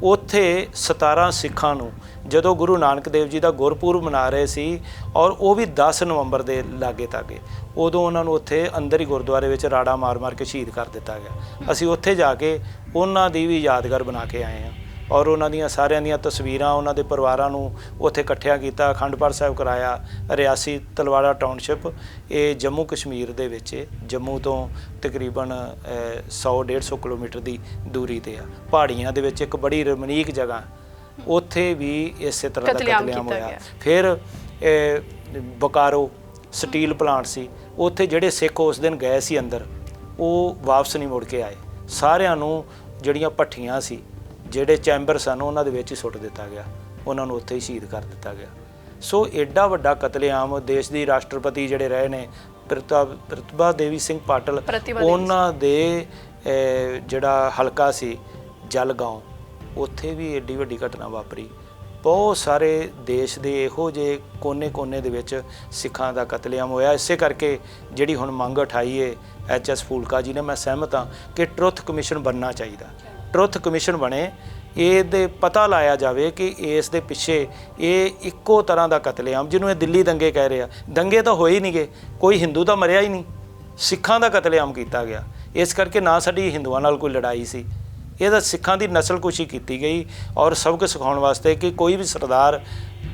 ਉੱਥੇ 17 ਸਿੱਖਾਂ ਨੂੰ ਜਦੋਂ ਗੁਰੂ ਨਾਨਕ ਦੇਵ ਜੀ ਦਾ ਗੁਰਪੁਰਬ ਮਨਾ ਰਹੇ ਸੀ ਔਰ ਉਹ ਵੀ 10 ਨਵੰਬਰ ਦੇ ਲਾਗੇ ਤਾਗੇ, ਉਦੋਂ ਉਹਨਾਂ ਨੂੰ ਉੱਥੇ ਅੰਦਰ ਹੀ ਗੁਰਦੁਆਰੇ ਵਿੱਚ ਰਾੜਾ ਮਾਰ ਕੇ ਸ਼ਹੀਦ ਕਰ ਦਿੱਤਾ ਗਿਆ। ਅਸੀਂ ਉੱਥੇ ਜਾ ਕੇ ਉਹਨਾਂ ਦੀ ਵੀ ਯਾਦਗਾਰ ਬਣਾ ਕੇ ਆਏ ਹਾਂ ਔਰ ਉਹਨਾਂ ਦੀਆਂ ਸਾਰਿਆਂ ਦੀਆਂ ਤਸਵੀਰਾਂ, ਉਹਨਾਂ ਦੇ ਪਰਿਵਾਰਾਂ ਨੂੰ ਉੱਥੇ ਇਕੱਠਿਆਂ ਕੀਤਾ, ਅਖੰਡ ਪਾਠ ਸਾਹਿਬ ਕਰਾਇਆ। ਰਿਆਸੀ ਤਲਵਾੜਾ ਟਾਊਨਸ਼ਿਪ ਇਹ ਜੰਮੂ ਕਸ਼ਮੀਰ ਦੇ ਵਿੱਚ, ਜੰਮੂ ਤੋਂ ਤਕਰੀਬਨ 100-150 ਕਿਲੋਮੀਟਰ ਦੀ ਦੂਰੀ 'ਤੇ ਆ, ਪਹਾੜੀਆਂ ਦੇ ਵਿੱਚ ਇੱਕ ਬੜੀ ਰਮਣੀਕ ਜਗ੍ਹਾ, ਉੱਥੇ ਵੀ ਇਸੇ ਤਰ੍ਹਾਂ ਦਾ ਕਤਲੇਆਮ ਹੋਇਆ। ਫਿਰ ਬੋਕਾਰੋ ਸਟੀਲ ਪਲਾਂਟ ਸੀ, ਉੱਥੇ ਜਿਹੜੇ ਸਿੱਖ ਉਸ ਦਿਨ ਗਏ ਸੀ ਅੰਦਰ, ਉਹ ਵਾਪਸ ਨਹੀਂ ਮੁੜ ਕੇ ਆਏ। ਸਾਰਿਆਂ ਨੂੰ ਜਿਹੜੀਆਂ ਭੱਠੀਆਂ ਸੀ, ਜਿਹੜੇ ਚੈਂਬਰ ਸਨ, ਉਹਨਾਂ ਦੇ ਵਿੱਚ ਹੀ ਸੁੱਟ ਦਿੱਤਾ ਗਿਆ, ਉਹਨਾਂ ਨੂੰ ਉੱਥੇ ਹੀ ਸ਼ਹੀਦ ਕਰ ਦਿੱਤਾ ਗਿਆ। ਸੋ ਐਡਾ ਵੱਡਾ ਕਤਲੇਆਮ, ਦੇਸ਼ ਦੀ ਰਾਸ਼ਟਰਪਤੀ ਜਿਹੜੇ ਰਹੇ ਨੇ ਪ੍ਰਤਿਭਾ ਦੇਵੀ ਸਿੰਘ ਪਾਟਿਲ, ਉਹਨਾਂ ਦੇ ਜਿਹੜਾ ਹਲਕਾ ਸੀ ਜਲਗਾਓਂ, ਉੱਥੇ ਵੀ ਐਡੀ ਵੱਡੀ ਘਟਨਾ ਵਾਪਰੀ। ਬਹੁਤ ਸਾਰੇ ਦੇਸ਼ ਦੇ ਇਹੋ ਜਿਹੇ ਕੋਨੇ ਦੇ ਵਿੱਚ ਸਿੱਖਾਂ ਦਾ ਕਤਲੇਆਮ ਹੋਇਆ। ਇਸੇ ਕਰਕੇ ਜਿਹੜੀ ਹੁਣ ਮੰਗ ਉਠਾਈ ਹੈ HS ਫੂਲਕਾ ਜੀ ਨੇ, ਮੈਂ ਸਹਿਮਤ ਹਾਂ ਕਿ ਟਰੁੱਥ ਕਮਿਸ਼ਨ ਬਣਨਾ ਚਾਹੀਦਾ। ਟਰੁੱਥ ਕਮਿਸ਼ਨ ਬਣੇ, ਇਹਦੇ ਪਤਾ ਲਾਇਆ ਜਾਵੇ ਕਿ ਇਸ ਦੇ ਪਿੱਛੇ ਇਹ ਇੱਕੋ ਤਰ੍ਹਾਂ ਦਾ ਕਤਲੇਆਮ, ਜਿਹਨੂੰ ਇਹ ਦਿੱਲੀ ਦੰਗੇ ਕਹਿ ਰਹੇ ਆ, ਦੰਗੇ ਤਾਂ ਹੋਏ ਹੀ ਨਹੀਂ ਗਏ, ਕੋਈ ਹਿੰਦੂ ਤਾਂ ਮਰਿਆ ਹੀ ਨਹੀਂ, ਸਿੱਖਾਂ ਦਾ ਕਤਲੇਆਮ ਕੀਤਾ ਗਿਆ। ਇਸ ਕਰਕੇ ਨਾ ਸਾਡੀ ਹਿੰਦੂਆਂ ਨਾਲ ਕੋਈ ਲੜਾਈ ਸੀ, ਇਹਦਾ ਸਿੱਖਾਂ ਦੀ ਨਸਲਕੁਸ਼ੀ ਕੀਤੀ ਗਈ। ਔਰ ਸਬਕ ਸਿਖਾਉਣ ਵਾਸਤੇ ਕਿ ਕੋਈ ਵੀ ਸਰਦਾਰ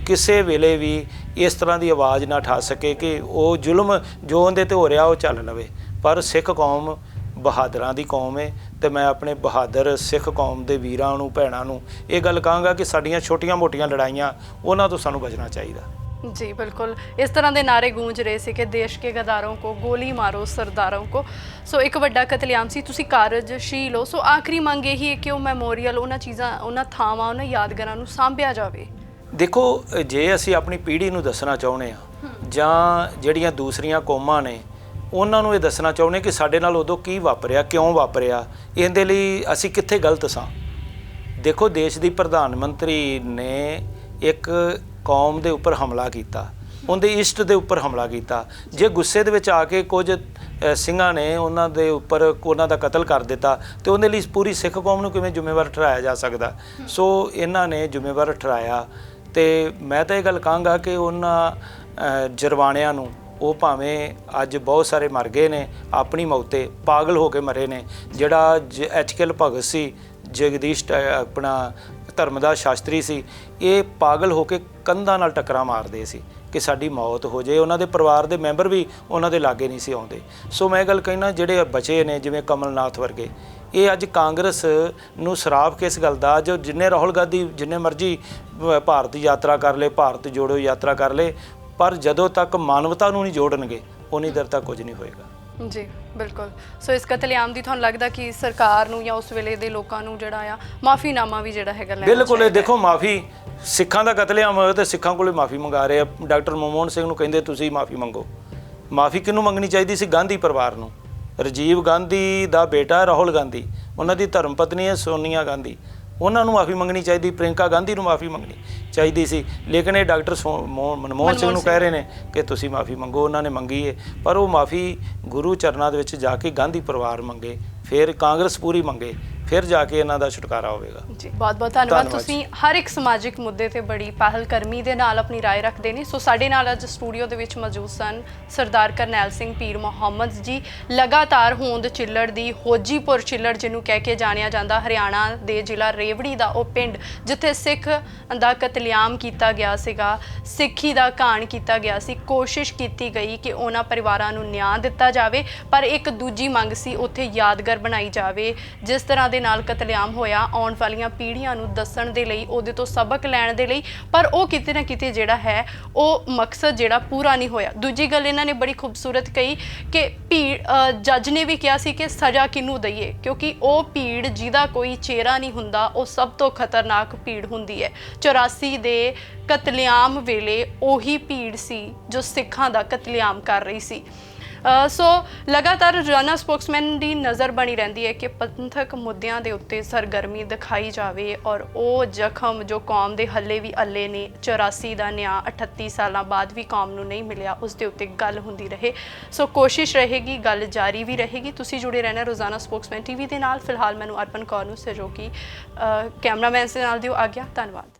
ਕਿਸੇ ਵੇਲੇ ਵੀ ਇਸ ਤਰ੍ਹਾਂ ਦੀ ਆਵਾਜ਼ ਨਾ ਉਠਾ ਸਕੇ ਕਿ ਉਹ ਜ਼ੁਲਮ ਜੋ ਉਹਦੇ 'ਤੇ ਹੋ ਰਿਹਾ ਉਹ ਚੱਲ ਲਵੇ। ਪਰ ਸਿੱਖ ਕੌਮ ਬਹਾਦਰਾਂ ਦੀ ਕੌਮ ਹੈ ਤੇ ਮੈਂ ਆਪਣੇ ਬਹਾਦਰ ਸਿੱਖ ਕੌਮ ਦੇ ਵੀਰਾਂ ਨੂੰ, ਭੈਣਾਂ ਨੂੰ ਇਹ ਗੱਲ ਕਹਾਂਗਾ ਕਿ ਸਾਡੀਆਂ ਛੋਟੀਆਂ ਮੋਟੀਆਂ ਲੜਾਈਆਂ ਉਹਨਾਂ ਤੋਂ ਸਾਨੂੰ ਬਚਣਾ ਚਾਹੀਦਾ। जी बिल्कुल, इस तरह के नारे गूंज रहे थे कि देश के गद्दारों को गोली मारो सरदारों को। सो एक वड्डा कतलेआम सी, तुसी कार्यशील हो। सो आखिरी मंग यही है कि वो मैमोरीअल उन्होंने चीज़ां उन्होंने थावां उन्होंने यादगारां नूं सांभिया जाए। देखो, जे ਅਸੀਂ ਆਪਣੀ ਪੀੜ੍ਹੀ ਨੂੰ ਦੱਸਣਾ ਚਾਹੁੰਦੇ ਆ ਜਾਂ ਜਿਹੜੀਆਂ ਦੂਸਰੀਆਂ ਕੌਮਾਂ ਨੇ ਉਹਨਾਂ ਨੂੰ ਇਹ ਦੱਸਣਾ ਚਾਹੁੰਦੇ ਕਿ ਸਾਡੇ ਨਾਲ ਉਦੋਂ ਕੀ ਵਾਪਰਿਆ, ਕਿਉਂ ਵਾਪਰਿਆ, ਇਹਦੇ ਲਈ ਅਸੀਂ ਕਿੱਥੇ ਗਲਤ ਸਾਂ। ਦੇਖੋ, ਦੇਸ਼ ਦੀ ਪ੍ਰਧਾਨ ਮੰਤਰੀ ਨੇ ਇੱਕ ਕੌਮ ਦੇ ਉੱਪਰ ਹਮਲਾ ਕੀਤਾ, ਉਹਦੇ ਇਸ਼ਟ ਦੇ ਉੱਪਰ ਹਮਲਾ ਕੀਤਾ। ਜੇ ਗੁੱਸੇ ਦੇ ਵਿੱਚ ਆ ਕੇ ਕੁਝ ਸਿੰਘਾਂ ਨੇ ਉਹਨਾਂ ਦੇ ਉੱਪਰ ਉਹਨਾਂ ਦਾ ਕਤਲ ਕਰ ਦਿੱਤਾ ਤੇ ਉਹਦੇ ਲਈ ਪੂਰੀ ਸਿੱਖ ਕੌਮ ਨੂੰ ਕਿਵੇਂ ਜ਼ਿੰਮੇਵਾਰ ਠਹਿਰਾਇਆ ਜਾ ਸਕਦਾ। ਸੋ ਇਹਨਾਂ ਨੇ ਜ਼ਿੰਮੇਵਾਰ ਠਹਿਰਾਇਆ ਤੇ ਮੈਂ ਤਾਂ ਇਹ ਗੱਲ ਕਹਾਂਗਾ ਕਿ ਉਹਨਾਂ ਜਰਵਾਣਿਆਂ ਨੂੰ, ਉਹ ਭਾਵੇਂ ਅੱਜ ਬਹੁਤ ਸਾਰੇ ਮਰ ਗਏ ਨੇ ਆਪਣੀ ਮੌਤ 'ਤੇ, ਪਾਗਲ ਹੋ ਕੇ ਮਰੇ ਨੇ। ਜਿਹੜਾ ਐਚ.ਕੇ. ਭਗਤ ਸੀ, ਜਗਦੀਸ਼ ਆਪਣਾ ਧਰਮਦਾਸ ਸ਼ਾਸਤਰੀ ਸੀ, ਇਹ ਪਾਗਲ ਹੋ ਕੇ ਕੰਧਾਂ ਨਾਲ ਟੱਕਰਾਂ ਮਾਰਦੇ ਸੀ ਕਿ ਸਾਡੀ ਮੌਤ ਹੋ ਜਾਏ। ਉਹਨਾਂ ਦੇ ਪਰਿਵਾਰ ਦੇ ਮੈਂਬਰ ਵੀ ਉਹਨਾਂ ਦੇ ਲਾਗੇ ਨਹੀਂ ਸੀ ਆਉਂਦੇ। ਸੋ ਮੈਂ ਗੱਲ ਕਹਿਣਾ, ਜਿਹੜੇ ਬਚੇ ਨੇ ਜਿਵੇਂ ਕਮਲਨਾਥ ਵਰਗੇ, ਇਹ ਅੱਜ ਕਾਂਗਰਸ ਨੂੰ ਸਰਾਪ ਕਿਸ ਗੱਲ ਦਾ। ਜੋ ਜਿੰਨੇ ਰਾਹੁਲ ਗਾਂਧੀ ਜਿੰਨੇ ਮਰਜ਼ੀ ਭਾਰਤ ਯਾਤਰਾ ਕਰ ਲਏ, ਭਾਰਤ ਜੋੜੋ ਯਾਤਰਾ ਕਰ ਲਏ, ਪਰ ਜਦੋਂ ਤੱਕ ਮਾਨਵਤਾ ਨੂੰ ਨਹੀਂ ਜੋੜਨਗੇ ਉਨੀ ਦੇਰ ਤੱਕ ਕੁਝ ਨਹੀਂ ਹੋਏਗਾ। जी बिल्कुल। सो इस कतलेआम की तुहानूं लगदा कि सरकार नूं या उस वेले दे लोकां नूं जिहड़ा आ माफ़ीनामा भी जिहड़ा हैगा लैना बिल्कुल। चाहीदा। देखो, माफ़ी सिखां दा कतलेआम होया तो सिखां कोले माफ़ी मंगा रहे आ। डॉक्टर मनमोहन सिंह नूं कहिंदे तुसीं माफ़ी मंगो। माफ़ी किहनूं मंगनी चाहीदी सी? गांधी परिवार नूं। राजीव गांधी दा बेटा राहुल गांधी, उन्हां दी धर्म पत्नी है सोनिया गांधी, ਉਹਨਾਂ ਨੂੰ ਮਾफ़ੀ ਮੰਗਣੀ ਚਾਹੀਦੀ। ਪ੍ਰਿयंका ਗਾਂਧੀ ਨੂੰ ਮਾफ़ੀ ਮੰਗਣੀ ਚਾਹੀਦੀ ਸੀ। ਲੇਕਿਨ ਇਹ ਡਾਕਟਰ ਮਨਮੋਹਨ ਸਿੰਘ ਨੂੰ ਕਹਿ ਰਹੇ ਨੇ ਕਿ ਤੁਸੀਂ ਮਾफ़ੀ ਮੰਗੋ। ਉਹਨਾਂ ਨੇ ਮੰਗੀ ਹੈ, ਪਰ ਉਹ ਮਾफ़ੀ ਗੁਰੂ ਚਰਨਾਂ ਦੇ ਵਿੱਚ ਜਾ ਕੇ ਗਾਂਧੀ ਪਰਿਵਾਰ ਮੰਗੇ, ਫਿਰ ਕਾਂਗਰਸ ਪੂਰੀ ਮੰਗੇ, ਫਿਰ ਜਾ ਕੇ ਇਹਨਾਂ ਦਾ ਛੁਟਕਾਰਾ ਹੋਵੇਗਾ। ਜੀ ਬਹੁਤ ਬਹੁਤ ਧੰਨਵਾਦ। ਤੁਸੀਂ ਹਰ ਇੱਕ ਸਮਾਜਿਕ ਮੁੱਦੇ ਤੇ ਬੜੀ ਪਹਿਲ ਕਰਮੀ ਦੇ ਨਾਲ ਆਪਣੀ ਰਾਏ ਰੱਖਦੇ ਨੇ। ਸੋ ਸਾਡੇ ਨਾਲ ਅੱਜ ਸਟੂਡੀਓ ਦੇ ਵਿੱਚ ਮੌਜੂਦ ਸਨ ਸਰਦਾਰ ਕਰਨੈਲ ਸਿੰਘ ਪੀਰ ਮੁਹੰਮਦ ਜੀ। ਲਗਾਤਾਰ ਹੋਂਦ ਚਿੱਲੜ ਦੀ ਹੋਜੀਪੁਰ ਚਿੱਲੜ ਜਿਹਨੂੰ ਕਹਿ ਕੇ ਜਾਣਿਆ ਜਾਂਦਾ, ਹਰਿਆਣਾ ਦੇ ਜ਼ਿਲ੍ਹਾ ਰੇਵੜੀ ਦਾ ਉਹ ਪਿੰਡ ਜਿੱਥੇ ਸਿੱਖ ਦਾ ਕਤਲੇਆਮ ਕੀਤਾ ਗਿਆ ਸੀਗਾ, ਸਿੱਖੀ ਦਾ ਘਾਣ ਕੀਤਾ ਗਿਆ ਸੀ। ਕੋਸ਼ਿਸ਼ ਕੀਤੀ ਗਈ ਕਿ ਉਹਨਾਂ ਪਰਿਵਾਰਾਂ ਨੂੰ ਨਿਆਂ ਦਿੱਤਾ ਜਾਵੇ, ਪਰ ਇੱਕ ਦੂਜੀ ਮੰਗ ਸੀ ਉੱਥੇ ਯਾਦਗਾਰ ਬਣਾਈ ਜਾਵੇ। ਜਿਸ ਤਰ੍ਹਾਂ ਦੇ ਨਾਲ ਕਤਲੇਆਮ ਹੋਇਆ, ਆਉਣ ਵਾਲੀਆਂ ਪੀੜ੍ਹੀਆਂ ਨੂੰ ਦੱਸਣ ਦੇ ਲਈ, ਉਹਦੇ ਤੋਂ ਸਬਕ ਲੈਣ ਦੇ ਲਈ, ਪਰ ਉਹ ਕਿਤੇ ਨਾ ਕਿਤੇ ਜਿਹੜਾ ਹੈ ਉਹ ਮਕਸਦ ਜਿਹੜਾ ਪੂਰਾ ਨਹੀਂ ਹੋਇਆ। ਦੂਜੀ ਗੱਲ ਇਹਨਾਂ ਨੇ ਬੜੀ ਖੂਬਸੂਰਤ ਕਹੀ ਕਿ ਜੱਜ ਨੇ ਵੀ ਕਿਹਾ ਸੀ ਕਿ ਸਜ਼ਾ ਕਿਹਨੂੰ ਦਈਏ, ਕਿਉਂਕਿ ਉਹ ਭੀੜ ਜਿਹਦਾ ਕੋਈ ਚਿਹਰਾ ਨਹੀਂ ਹੁੰਦਾ ਉਹ ਸਭ ਤੋਂ ਖਤਰਨਾਕ ਭੀੜ ਹੁੰਦੀ ਹੈ। 84 ਦੇ ਕਤਲੇਆਮ ਵੇਲੇ ਉਹੀ ਭੀੜ ਸੀ ਜੋ ਸਿੱਖਾਂ ਦਾ ਕਤਲੇਆਮ ਕਰ ਰਹੀ ਸੀ। ਸੋ ਲਗਾਤਾਰ ਰੋਜ਼ਾਨਾ ਸਪੋਕਸਮੈਨ ਦੀ ਨਜ਼ਰ ਬਣੀ ਰਹਿੰਦੀ ਹੈ ਕਿ ਪੰਥਕ ਮੁੱਦਿਆਂ ਦੇ ਉੱਤੇ ਸਰਗਰਮੀ ਦਿਖਾਈ ਜਾਵੇ ਔਰ ਉਹ ਜ਼ਖਮ ਜੋ ਕੌਮ ਦੇ ਹੱਲੇ ਵੀ ਅੱਲੇ ਨੇ, 84 ਦਾ ਨਿਆਂ 38 ਸਾਲਾਂ ਬਾਅਦ ਵੀ ਕੌਮ ਨੂੰ ਨਹੀਂ ਮਿਲਿਆ, ਉਸ ਦੇ ਉੱਤੇ ਗੱਲ ਹੁੰਦੀ ਰਹੇ। ਸੋ ਕੋਸ਼ਿਸ਼ ਰਹੇਗੀ, ਗੱਲ ਜਾਰੀ ਵੀ ਰਹੇਗੀ। ਤੁਸੀਂ ਜੁੜੇ ਰਹਿਣਾ ਰੋਜ਼ਾਨਾ ਸਪੋਕਸਮੈਨ ਟੀਵੀ ਦੇ ਨਾਲ। ਫਿਲਹਾਲ ਮੈਨੂੰ ਅਰਪਨ ਕੌਰ ਨੂੰ ਸਹਿਯੋਗੀ ਕੈਮਰਾਮੈਨ ਦੇ ਨਾਲ ਦਿਓ ਆਗਿਆ। ਧੰਨਵਾਦ।